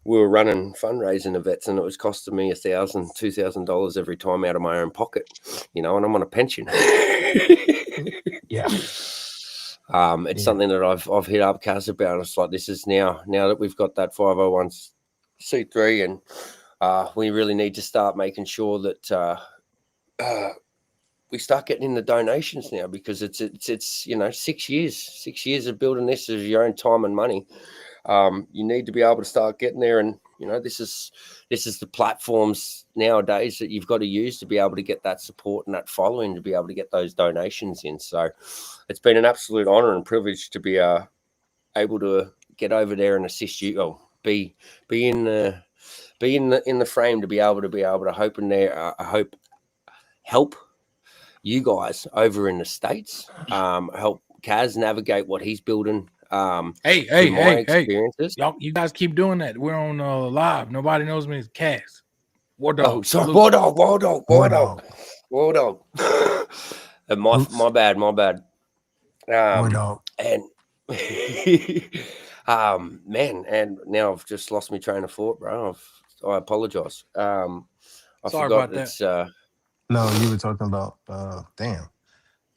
We were running fundraising events and it was costing me $1,000, $2,000 every time out of my own pocket, and I'm on a pension. yeah, It's yeah, something that I've hit up Kaz about. It's like this is now that we've got that 501c3 and we really need to start making sure that we start getting in the donations now because it's 6 years of building this as your own time and money. You need to be able to start getting there, and this is the platforms nowadays that you've got to use to be able to get that support and that following to be able to get those donations in. So it's been an absolute honor and privilege to be able to get over there and assist you. Oh, be in the in the frame to be able to hope in there. I hope help you guys over in the States. Help Kaz navigate what he's building. Through my Hey. experiences. Y'all, you guys keep doing that. We're on live. Nobody knows me as Cass. Oh, WarDawg. sorry, Salute. WarDawg. And my Oops. bad. WarDawg. And man, and now I've just lost my train of thought, bro. I apologize. I Sorry forgot about that. it's No, you were talking about damn.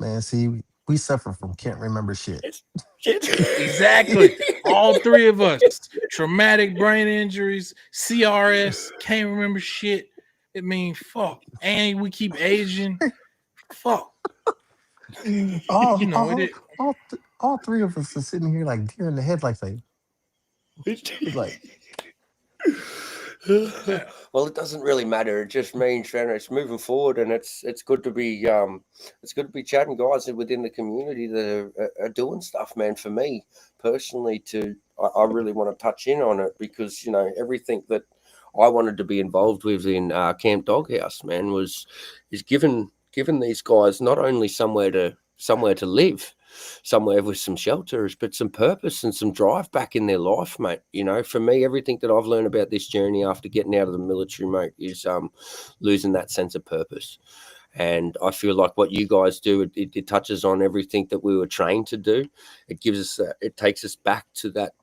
Man, see, we suffer from can't remember shit. shit. Exactly. All three of us. Traumatic brain injuries, CRS, can't remember shit. It means fuck. And we keep aging. Fuck. You know it. All three of us are sitting here like deer in the headlights, like Yeah. Well, it doesn't really matter. It just means it's moving forward, and it's good to be chatting guys within the community that are doing stuff, man. For me personally, I really want to touch in on it because everything that I wanted to be involved with in Camp Doghouse, man, is given these guys not only somewhere to live, somewhere with some shelters, but some purpose and some drive back in their life, mate. For me, everything that I've learned about this journey after getting out of the military, mate, is losing that sense of purpose. And I feel like what you guys do, it touches on everything that we were trained to do. It gives us, it takes us back to that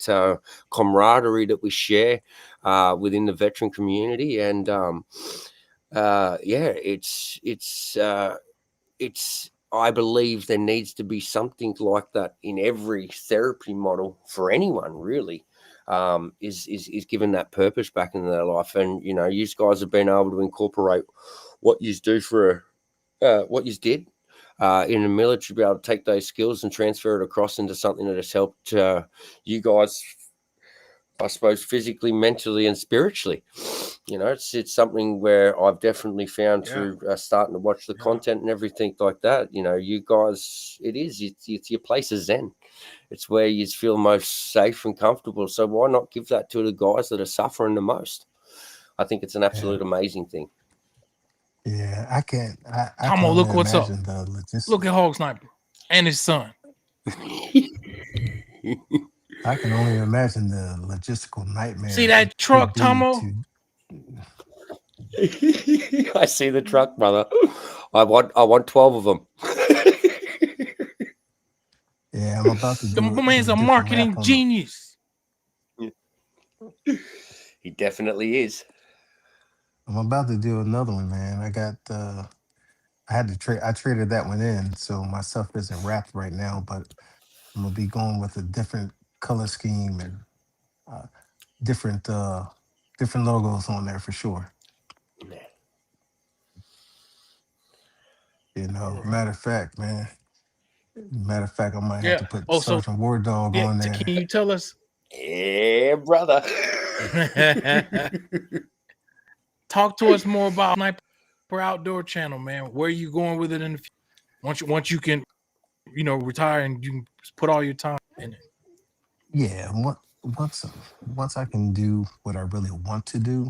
camaraderie that we share within the veteran community. And it's I believe there needs to be something like that in every therapy model for anyone, really. Is given that purpose back into their life, and you guys have been able to incorporate what you do what you did in the military, be able to take those skills and transfer it across into something that has helped you guys, I suppose, physically, mentally, and spiritually. It's something where I've definitely found through starting to watch the content and everything like that. You guys, it's your place of zen. It's where you feel most safe and comfortable. So why not give that to the guys that are suffering the most? I think it's an absolute amazing thing. Yeah, I can Tomo, only look what's up. imagine the logistics. Look at Hog Snyper and his son. I can only imagine the logistical nightmare. See that truck, Tomo? I see the truck, brother. I want 12 of them. Yeah, I'm about to The do man's a the marketing math genius. He definitely is. I'm about to do another one, man. I had to trade. I traded that one in, so my stuff isn't wrapped right now. But I'm gonna be going with a different color scheme and uh, different different logos on there for sure. Matter of fact, man. Matter of fact, I might have Yeah. to put Also, Sergeant WarDawg on there. can you tell us? Yeah, brother. Talk to us more about Sniper Outdoor Channel, man. Where are you going with it in the future? Once you can, retire and you can put all your time in it. Yeah, once I can do what I really want to do,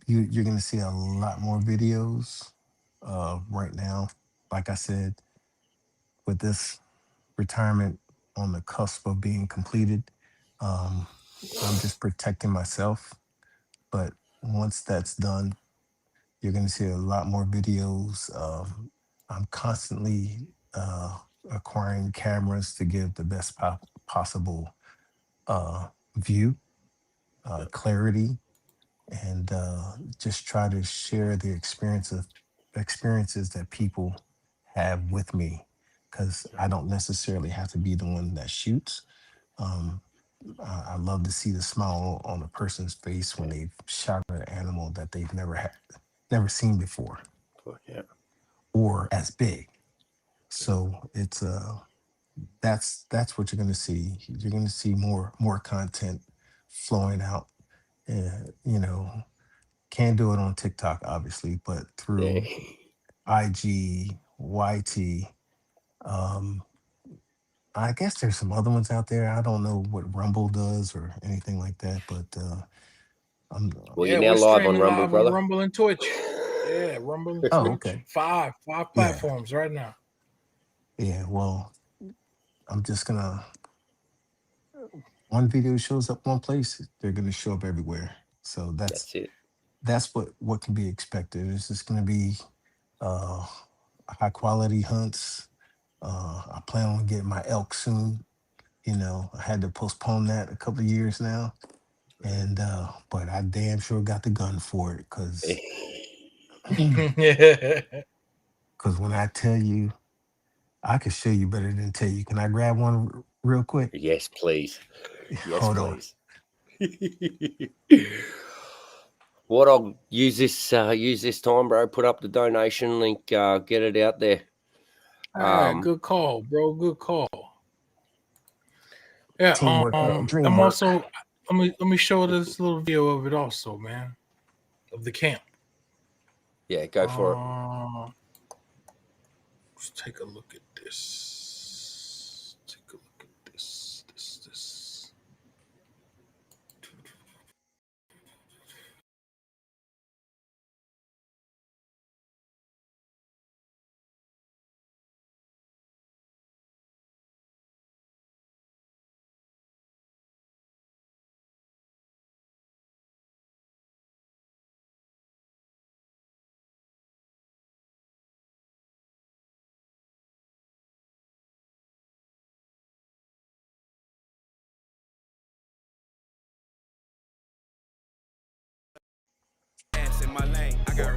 you're gonna see a lot more videos. Right now, like I said, with this retirement on the cusp of being completed, um, I'm just protecting myself. But once that's done, you're gonna see a lot more videos. I'm constantly acquiring cameras to give the best possible uh, view, clarity, and just try to share the experiences that people have with me, because I don't necessarily have to be the one that shoots. Um, I love to see the smile on a person's face when they've shot at an animal that they've never seen before, Yeah. or as big. So it's that's what you're going to see. You're going to see more content flowing out. You know, can't do it on TikTok, obviously, but Yeah. through IG, YT. Um, I guess there's some other ones out there. I don't know what Rumble does or anything like that, but I'm. Well, Yeah, you're now we're live on streaming Rumble, live on brother. Rumble and Twitch. Yeah, Rumble and Oh, Twitch. okay. Five Yeah, platforms right now. yeah. Well, I'm just gonna. One video shows up one place, they're gonna show up everywhere. So That's it. that's what can be expected. It's just going to be uh, high quality hunts. I plan on getting my elk soon. I had to postpone that a couple of years now, and but I damn sure got the gun for it because when I tell you, I can show you better than tell you. Can I grab one real quick? Yes, please. Yes, Hold on. please. What I'll use this time, bro. Put up the donation link. Get it out there. All right, good call, bro. Good call. Yeah. Teamwork, I'm dreamwork. also let me show this little video of it also, man, of the camp. Yeah, go for it. Let's take a look at this. Take a look at this. This.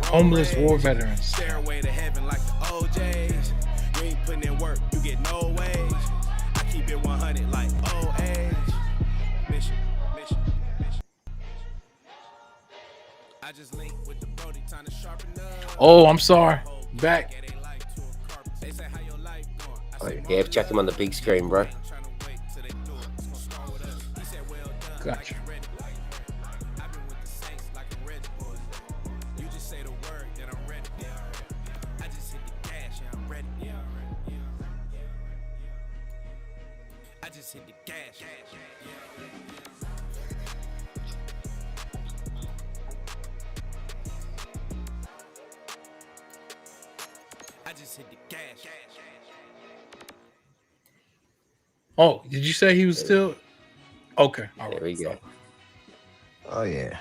Homeless war veterans. Stairway to heaven like the OJs. You ain't putting in work, you get no wage. I keep it 100 like old age. Mission. I just link with the Brody, time to sharpen up. Oh, I'm sorry. Back. Yeah, check him on the big screen, bro. Gotcha. I just hit the gas. I just hit the gas. Oh, did you say he was still? Okay. All There right. we go. Oh yeah.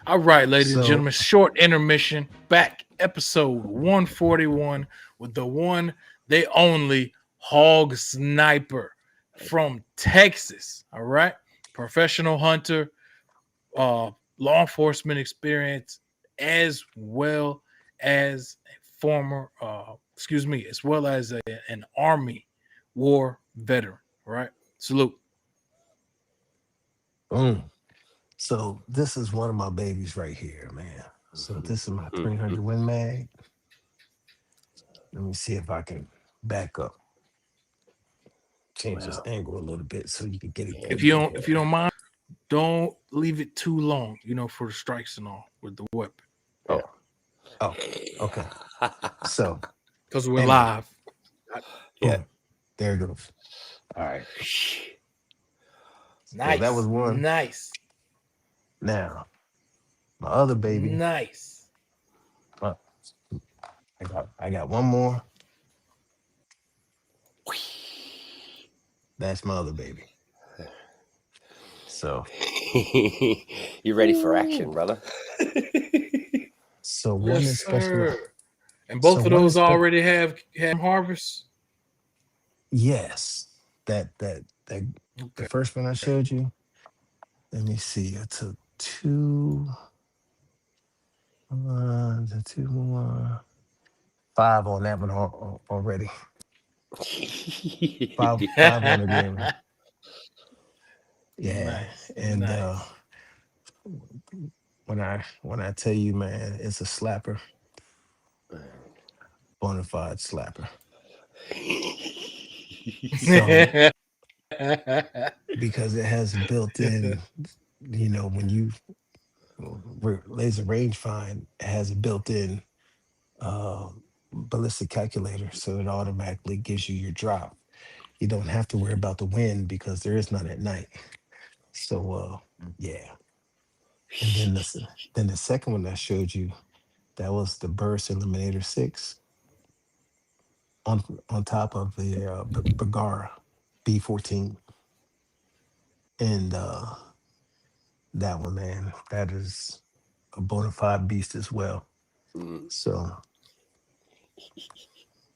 All right, ladies and So- gentlemen, short intermission. Back episode 141 with the one, they only Hog Sniper from Texas. All right, professional hunter, law enforcement experience, as well as a former, as well as an Army war veteran. All right, salute. Boom. So this is one of my babies right here, man. So this is my 300 Win Mag. Let me see if I can back up. Change this angle a little bit so you can get it. If you don't mind, don't leave it too long, for the strikes and all with the weapon. Oh, okay. So Because we're Anyway. live. Yeah. boom. There it goes. All right. Nice. that was one. Nice. Now, my other baby. Nice. I got one more. That's my other baby. So You ready for action, brother? so one is Yes, special. sir. And both So of one those is already have harvest. Yes. That the Okay. first one I showed you. Let me see. I took two. The two more. 5 on that one already. Five on the other one. Yeah. Nice. And Nice. when I tell you, man, it's a slapper. Bona fide slapper. So because it has built-in, when you laser range find, it has a built-in ballistic calculator, so it automatically gives you your drop. You don't have to worry about the wind because there is none at night. So yeah. And then the second one I showed you, that was the Burst Eliminator 6 on top of the Bagara B14. And that one, man, that is a bona fide beast as well. Mm. So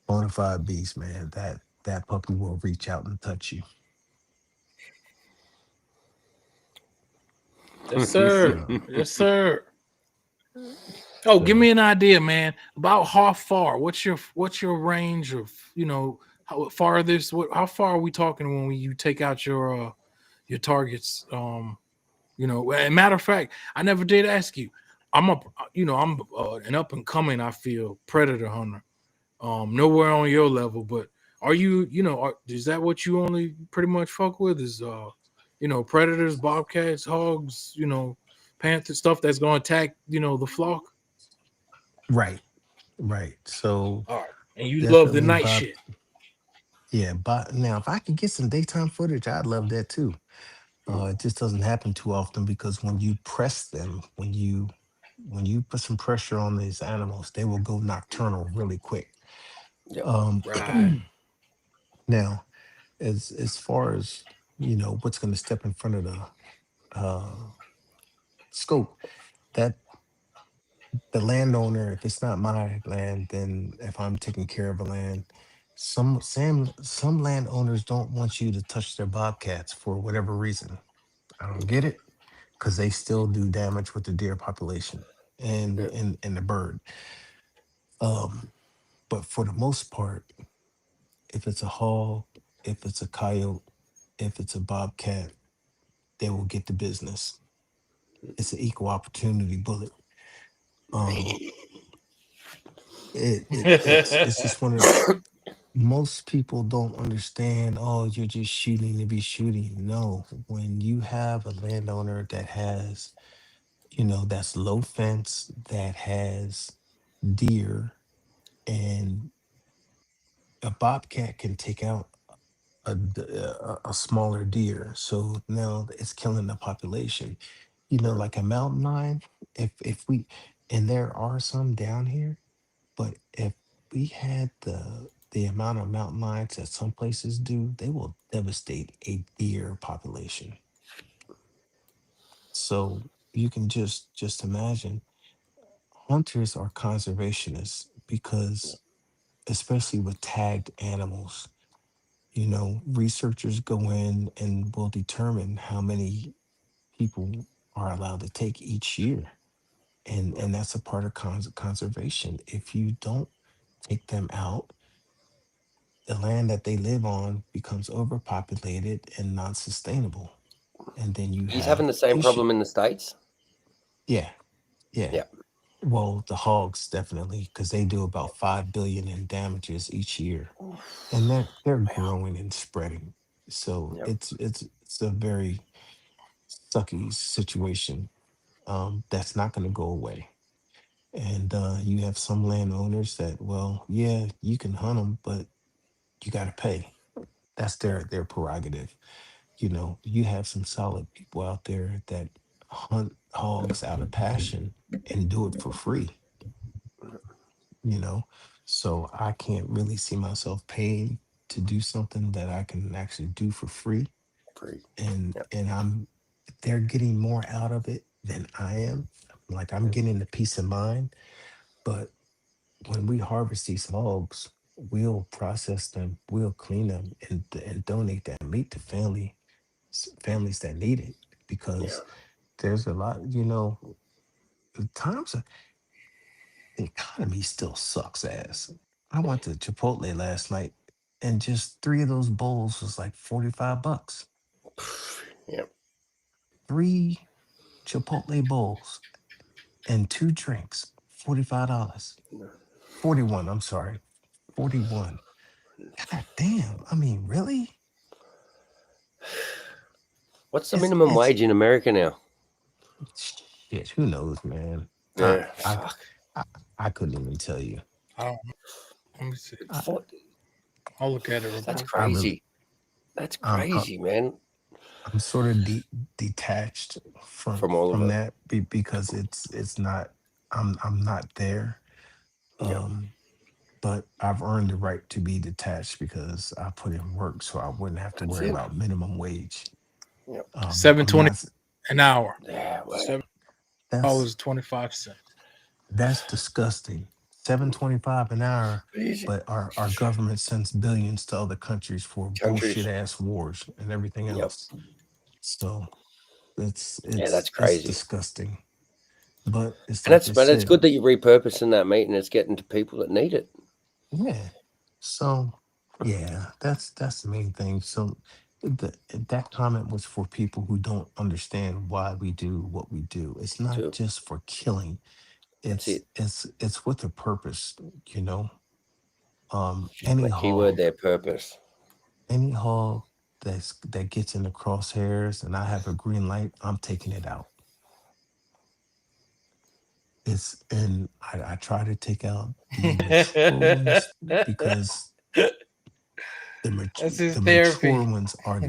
bona fide beast, man. That puppy will reach out and touch you. Yes, sir. So Yes, sir. Oh, give so me an idea, man. About how far? What's your range of how farthest? How far are we talking when you take out your targets? And matter of fact, I never did ask you. I'm an up and coming. I feel predator hunter. Nowhere on your level, but are you? Is that what you only pretty much fuck with? Is predators, bobcats, hogs, panther stuff that's gonna attack the flock? right, right. So All right. And you love the definitely night Bob. shit. Yeah, but now if I could get some daytime footage, I'd love that too. It just doesn't happen too often because when you press them, when you put some pressure on these animals, they will go nocturnal really quick. Yep. Um, Right. now, as far as what's going to step in front of the uh, scope, that the landowner, if it's not my land, then if I'm taking care of a land, some landowners don't want you to touch their bobcats for whatever reason. I don't get it because they still do damage with the deer population and Yep. and the bird. Um, but for the most part, if it's a hog, if it's a coyote, if it's a bobcat, they will get the business. It's an equal opportunity bullet. Um, it's just one of most people don't understand. Oh, you're just shooting to be shooting. No, when you have a landowner that has, that's low fence, that has deer, and a bobcat can take out a smaller deer. So now it's killing the population. Like a mountain lion, if we and there are some down here, but if we had the amount of mountain lions that some places do, they will devastate a deer population. So you can just imagine hunters are conservationists because especially with tagged animals, researchers go in and will determine how many people are allowed to take each year. And Yep. that's a part of conservation. If you don't take them out, the land that they live on becomes overpopulated and not sustainable. And then you He's having have the same issue. problem in the States. Yeah, yeah. Yeah. Well, the hogs definitely, because they do about 5 billion in damages each year, and they're Wow. growing and spreading. So Yep. it's a very sucky situation. That's not going to go away. And you have some landowners that, well, yeah, you can hunt them, but you got to pay. That's Yep. their prerogative. You have some solid people out there that hunt hogs out of passion and do it for free. you know. So I can't really see myself paying to do something that I can actually do for free. Pretty. And Yep. and I'm they're getting more out of it than I am. Like I'm Yep. getting the peace of mind. But when we harvest these hogs, we'll process them, we'll clean them and donate that meat to families that need it Yeah. because there's a lot, the times the economy still sucks ass. I went to Chipotle last night and just three of those bowls was like $45. Yep. Three Chipotle bowls and two drinks, $45. 41, I'm sorry. 41. God damn. I mean, really? What's the It's minimum it's wage in America now? shit. Who knows, man? I Yeah. I Fuck. I, I couldn't even tell you. I don't. Let me see. I, What? I'll look at it real That's quick. I really crazy. That's I'm crazy, man. I'm sort of detached from From all of it. that because it's not I'm not there. Yep. Um, but I've earned the right to be detached because I put in work, so I wouldn't have to That's worry it. about minimum wage. Yep. Seven I'm twenty not. an hour. Yeah. Well. Seven. That's $25. that's disgusting. 7.25 an hour, Easy. but our government sends billions to other countries for bullshit Countries. ass wars and everything Yep. else. So it's Yeah, that's it's it's crazy. disgusting. But it's And like that's I but it's said, good that you're repurposing that meat and it's getting to people that need it yeah. So yeah, that's the main thing. So that comment was for people who don't understand why we do what we do. It's not too. just for killing. That's it. It's with a purpose, you know. Any My keyword hog, there, purpose. any hog that gets in the crosshairs and I have a green light, I'm taking it out. And I try to take out the mature ones because That's his the mature therapy. ones are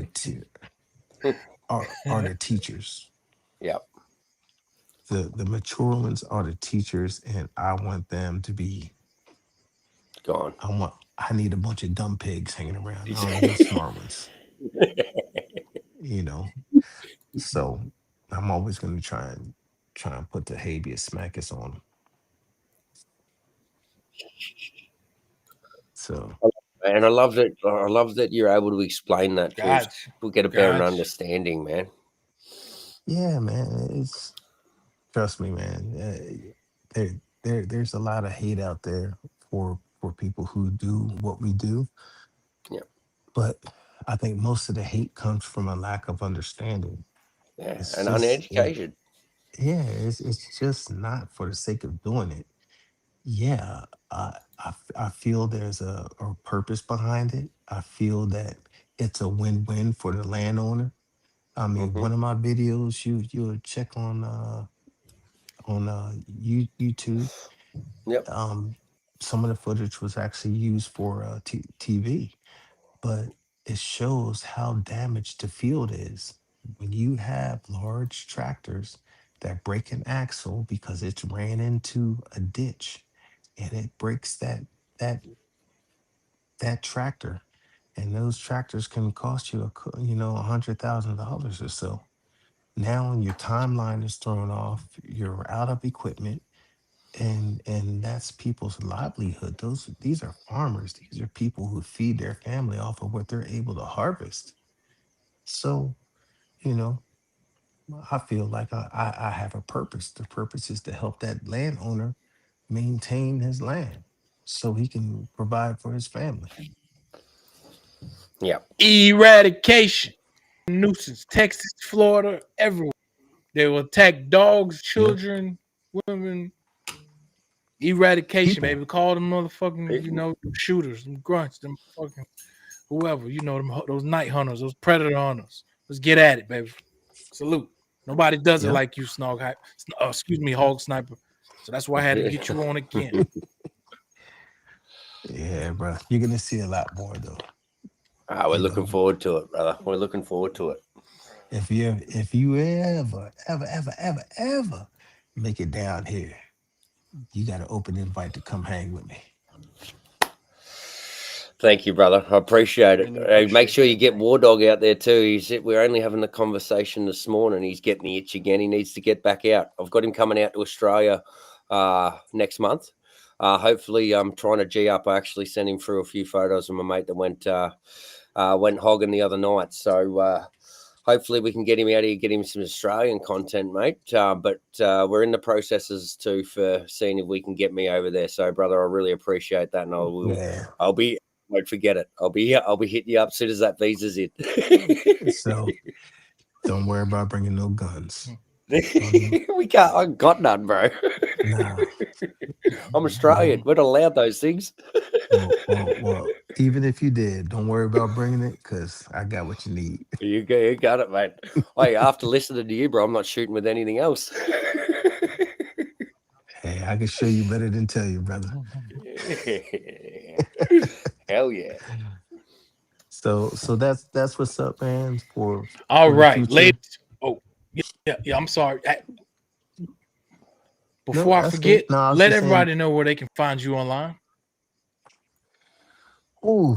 are the teachers. Yep. The mature ones are the teachers, and I want them to be. Gone. I need a bunch of dumb pigs hanging around. I don't need no smart ones. You know. So I'm always going to try and put the habeas smackus on them. So And I love that you're able to explain that to us. Gotcha. We'll get a better Gotcha. understanding, man. yeah, man, it's trust me, man. There's a lot of hate out there for people who do what we do, Yep. but I think most of the hate comes from a lack of understanding. Yeah. It's And just uneducated. yeah, it's just not for the sake of doing it. Yeah, I feel there's a purpose behind it. I feel that it's a win-win for the landowner. I mean, Mm-hmm. one of my videos, you'll check on YouTube. Yep. Um, some of the footage was actually used for TV, but it shows how damaged the field is when you have large tractors that break an axle because it's ran into a ditch, and it breaks that that tractor, and those tractors can cost you $100,000 or so. Now your timeline is thrown off. You're out of equipment, and that's people's livelihood. These are farmers. These are people who feed their family off of what they're able to harvest. So, you know, I feel like I have a purpose. The purpose is to help that landowner maintain his land so he can provide for his family. Yep. Eradication. Nuisance. Texas, Florida, everywhere. They will attack dogs, Yep. children, women. Eradication, People. baby. Call them motherfucking, People. them shooters, them grunts, them fucking whoever, those night hunters, those predator hunters. Let's get at it, baby. Salute. Nobody does it Yep. like you, excuse me, Hog Sniper. So that's why I had to get you on again. Yeah, bro. You're gonna see a lot more though. We're You looking know, forward to it, brother. We're looking forward to it. if you ever make it down here, you got an open invite to come hang with me. Thank you, brother. I appreciate it. Really Hey, make appreciate sure you that, get bro. WarDawg out there too. We're only having the conversation this morning. He's getting the itch again. He needs to get back out. I've got him coming out to Australia next month. Hopefully, I'm trying to G up. I actually sent him through a few photos of my mate that went hogging the other night. So hopefully we can get him out here, get him some Australian content, mate. But we're in the processes too for seeing if we can get me over there. So, brother, I really appreciate that, and Yeah. I'll be. Won't forget it. I'll be hitting you up as soon as that visa's in. So don't worry about bringing no guns. We can't. I got none, bro. Nah. I'm Australian. Don't. We're not allowed those things. Well. Even if you did, don't worry about bringing it because I got what you need. You got it, mate. Hey, after listening to you, bro, I'm not shooting with anything else. Hey, I can show you better than tell you, brother. Hell yeah. So that's what's up, man. All For the right, future. ladies. Oh, yeah. I'm sorry. No, Before I that's good. forget, No, I was let just saying. everybody know where they can find you online. Oh,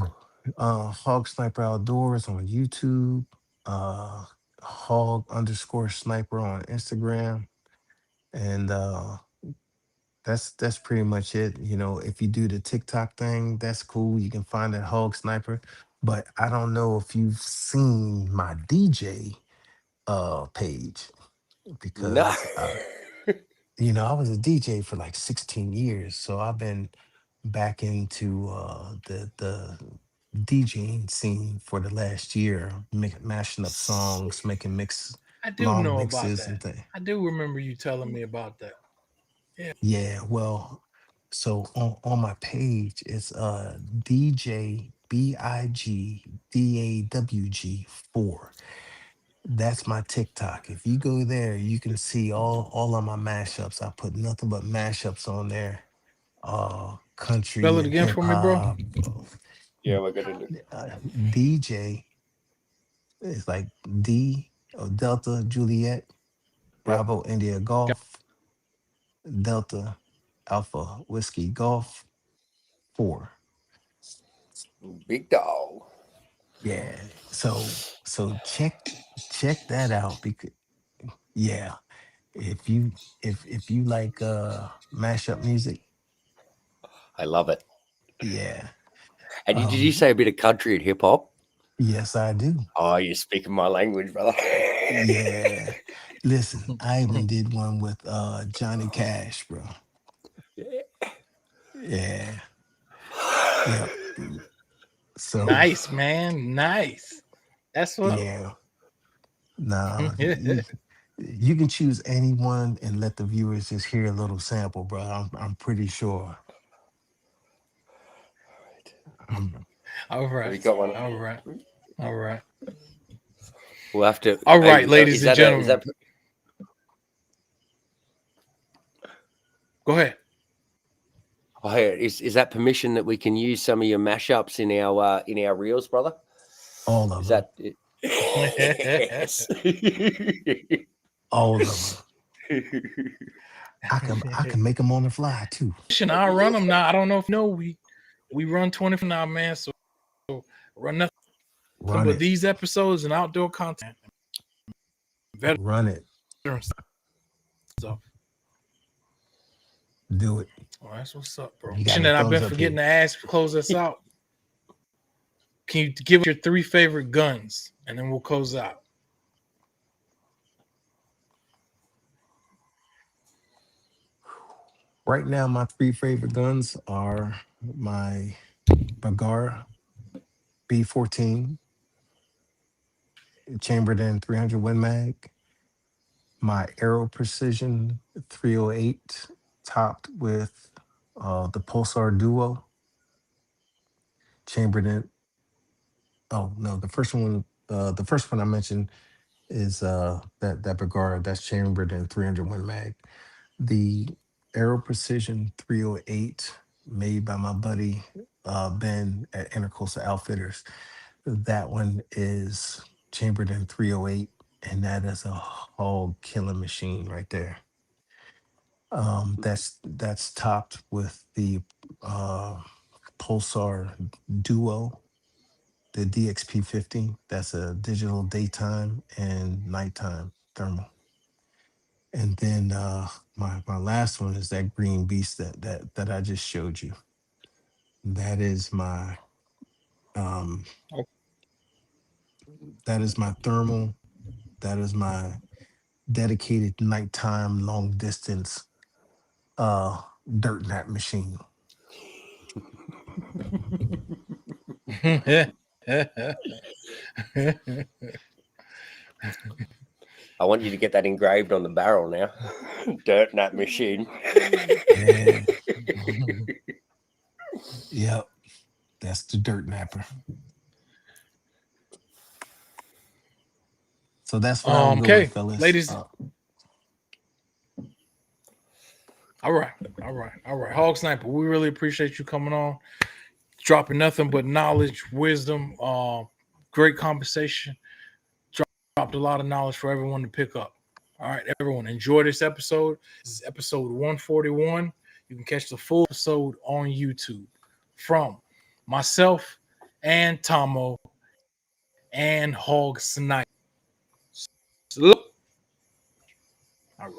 Hog Sniper Outdoors on YouTube. Hog _sniper on Instagram. And that's pretty much it. You know, if you do the TikTok thing, that's cool. You can find that Hog Sniper. But I don't know if you've seen my DJ page No. because you know, I was a DJ for like 16 years, so I've been back into the DJing scene for the last year, mashing up songs, making I do long know about mixes and that. things. I do remember you telling me about that. Yeah. Yeah, well, so on my page it's DJ BIGDAWG 4. That's my TikTok. If you go there, you can see all of my mashups. I put nothing but mashups on there. Spell Country it and again hip for me, bro. hop. Yeah, we're gonna do. DJ is like D, Delta Juliet Yep. Bravo India Golf Delta Alpha Whiskey Golf 4. Big dog. Yeah. So check that out because yeah, if you like mashup music, I love it. yeah. And did you say a bit of country and hip hop? Yes, I do. Oh, you're speaking my language, brother. Yeah. Listen, I even did one with Johnny Cash, bro. Yeah. Yep. So Nice, man. Nice. That's what. yeah. Nah, you can choose anyone and let the viewers just hear a little sample, bro. I'm pretty sure. Um, All Have you right. got one? All right. All right. We'll have to. All right, Hey, ladies is and that a, is gentlemen. that Go ahead. oh, hey, is that permission that we can use some of your mashups in our reels, brother? all of Is them. that it? Yes. All of them. I can make them on the fly too. I'll run them now. I don't know if you know we run 24 now, man. So run nothing Run but it. these episodes and outdoor content. Run it. Veteran stuff. Do it. Oh, that's what's up, bro. You got a That I've been thumbs up forgetting here. to ask to close us out. Can you give us your 3 favorite guns, and then we'll close out. Right now, my 3 favorite guns are my Bagar B14 chambered in 300 Win Mag, my Aero Precision 308 topped with the Pulsar Duo chambered in. Oh no, the first one I mentioned is that Bergara that's chambered in 300 Win Mag. The Aero Precision 308 made by my buddy Ben at Intercoastal Outfitters. That one is chambered in 308, and that is a hog killing machine right there. That's topped with the uh, Pulsar Duo, the DXP50. That's a digital daytime and nighttime thermal. And then my last one is that green beast that I just showed you. That is my um that is my thermal. That is my dedicated nighttime long distance dirt nap machine. I want you to get that engraved on the barrel now. Dirt nap machine. Yeah. Yep. That's the dirt napper. So that's what I would go with, Okay, fellas. ladies. All right. Hog Sniper, we really appreciate you coming on, dropping nothing but knowledge, wisdom, great conversation. Dropped a lot of knowledge for everyone to pick up. All right, everyone, enjoy this episode. This is episode 141. You can catch the full episode on YouTube from myself and Tomo and Hog Sniper. All right.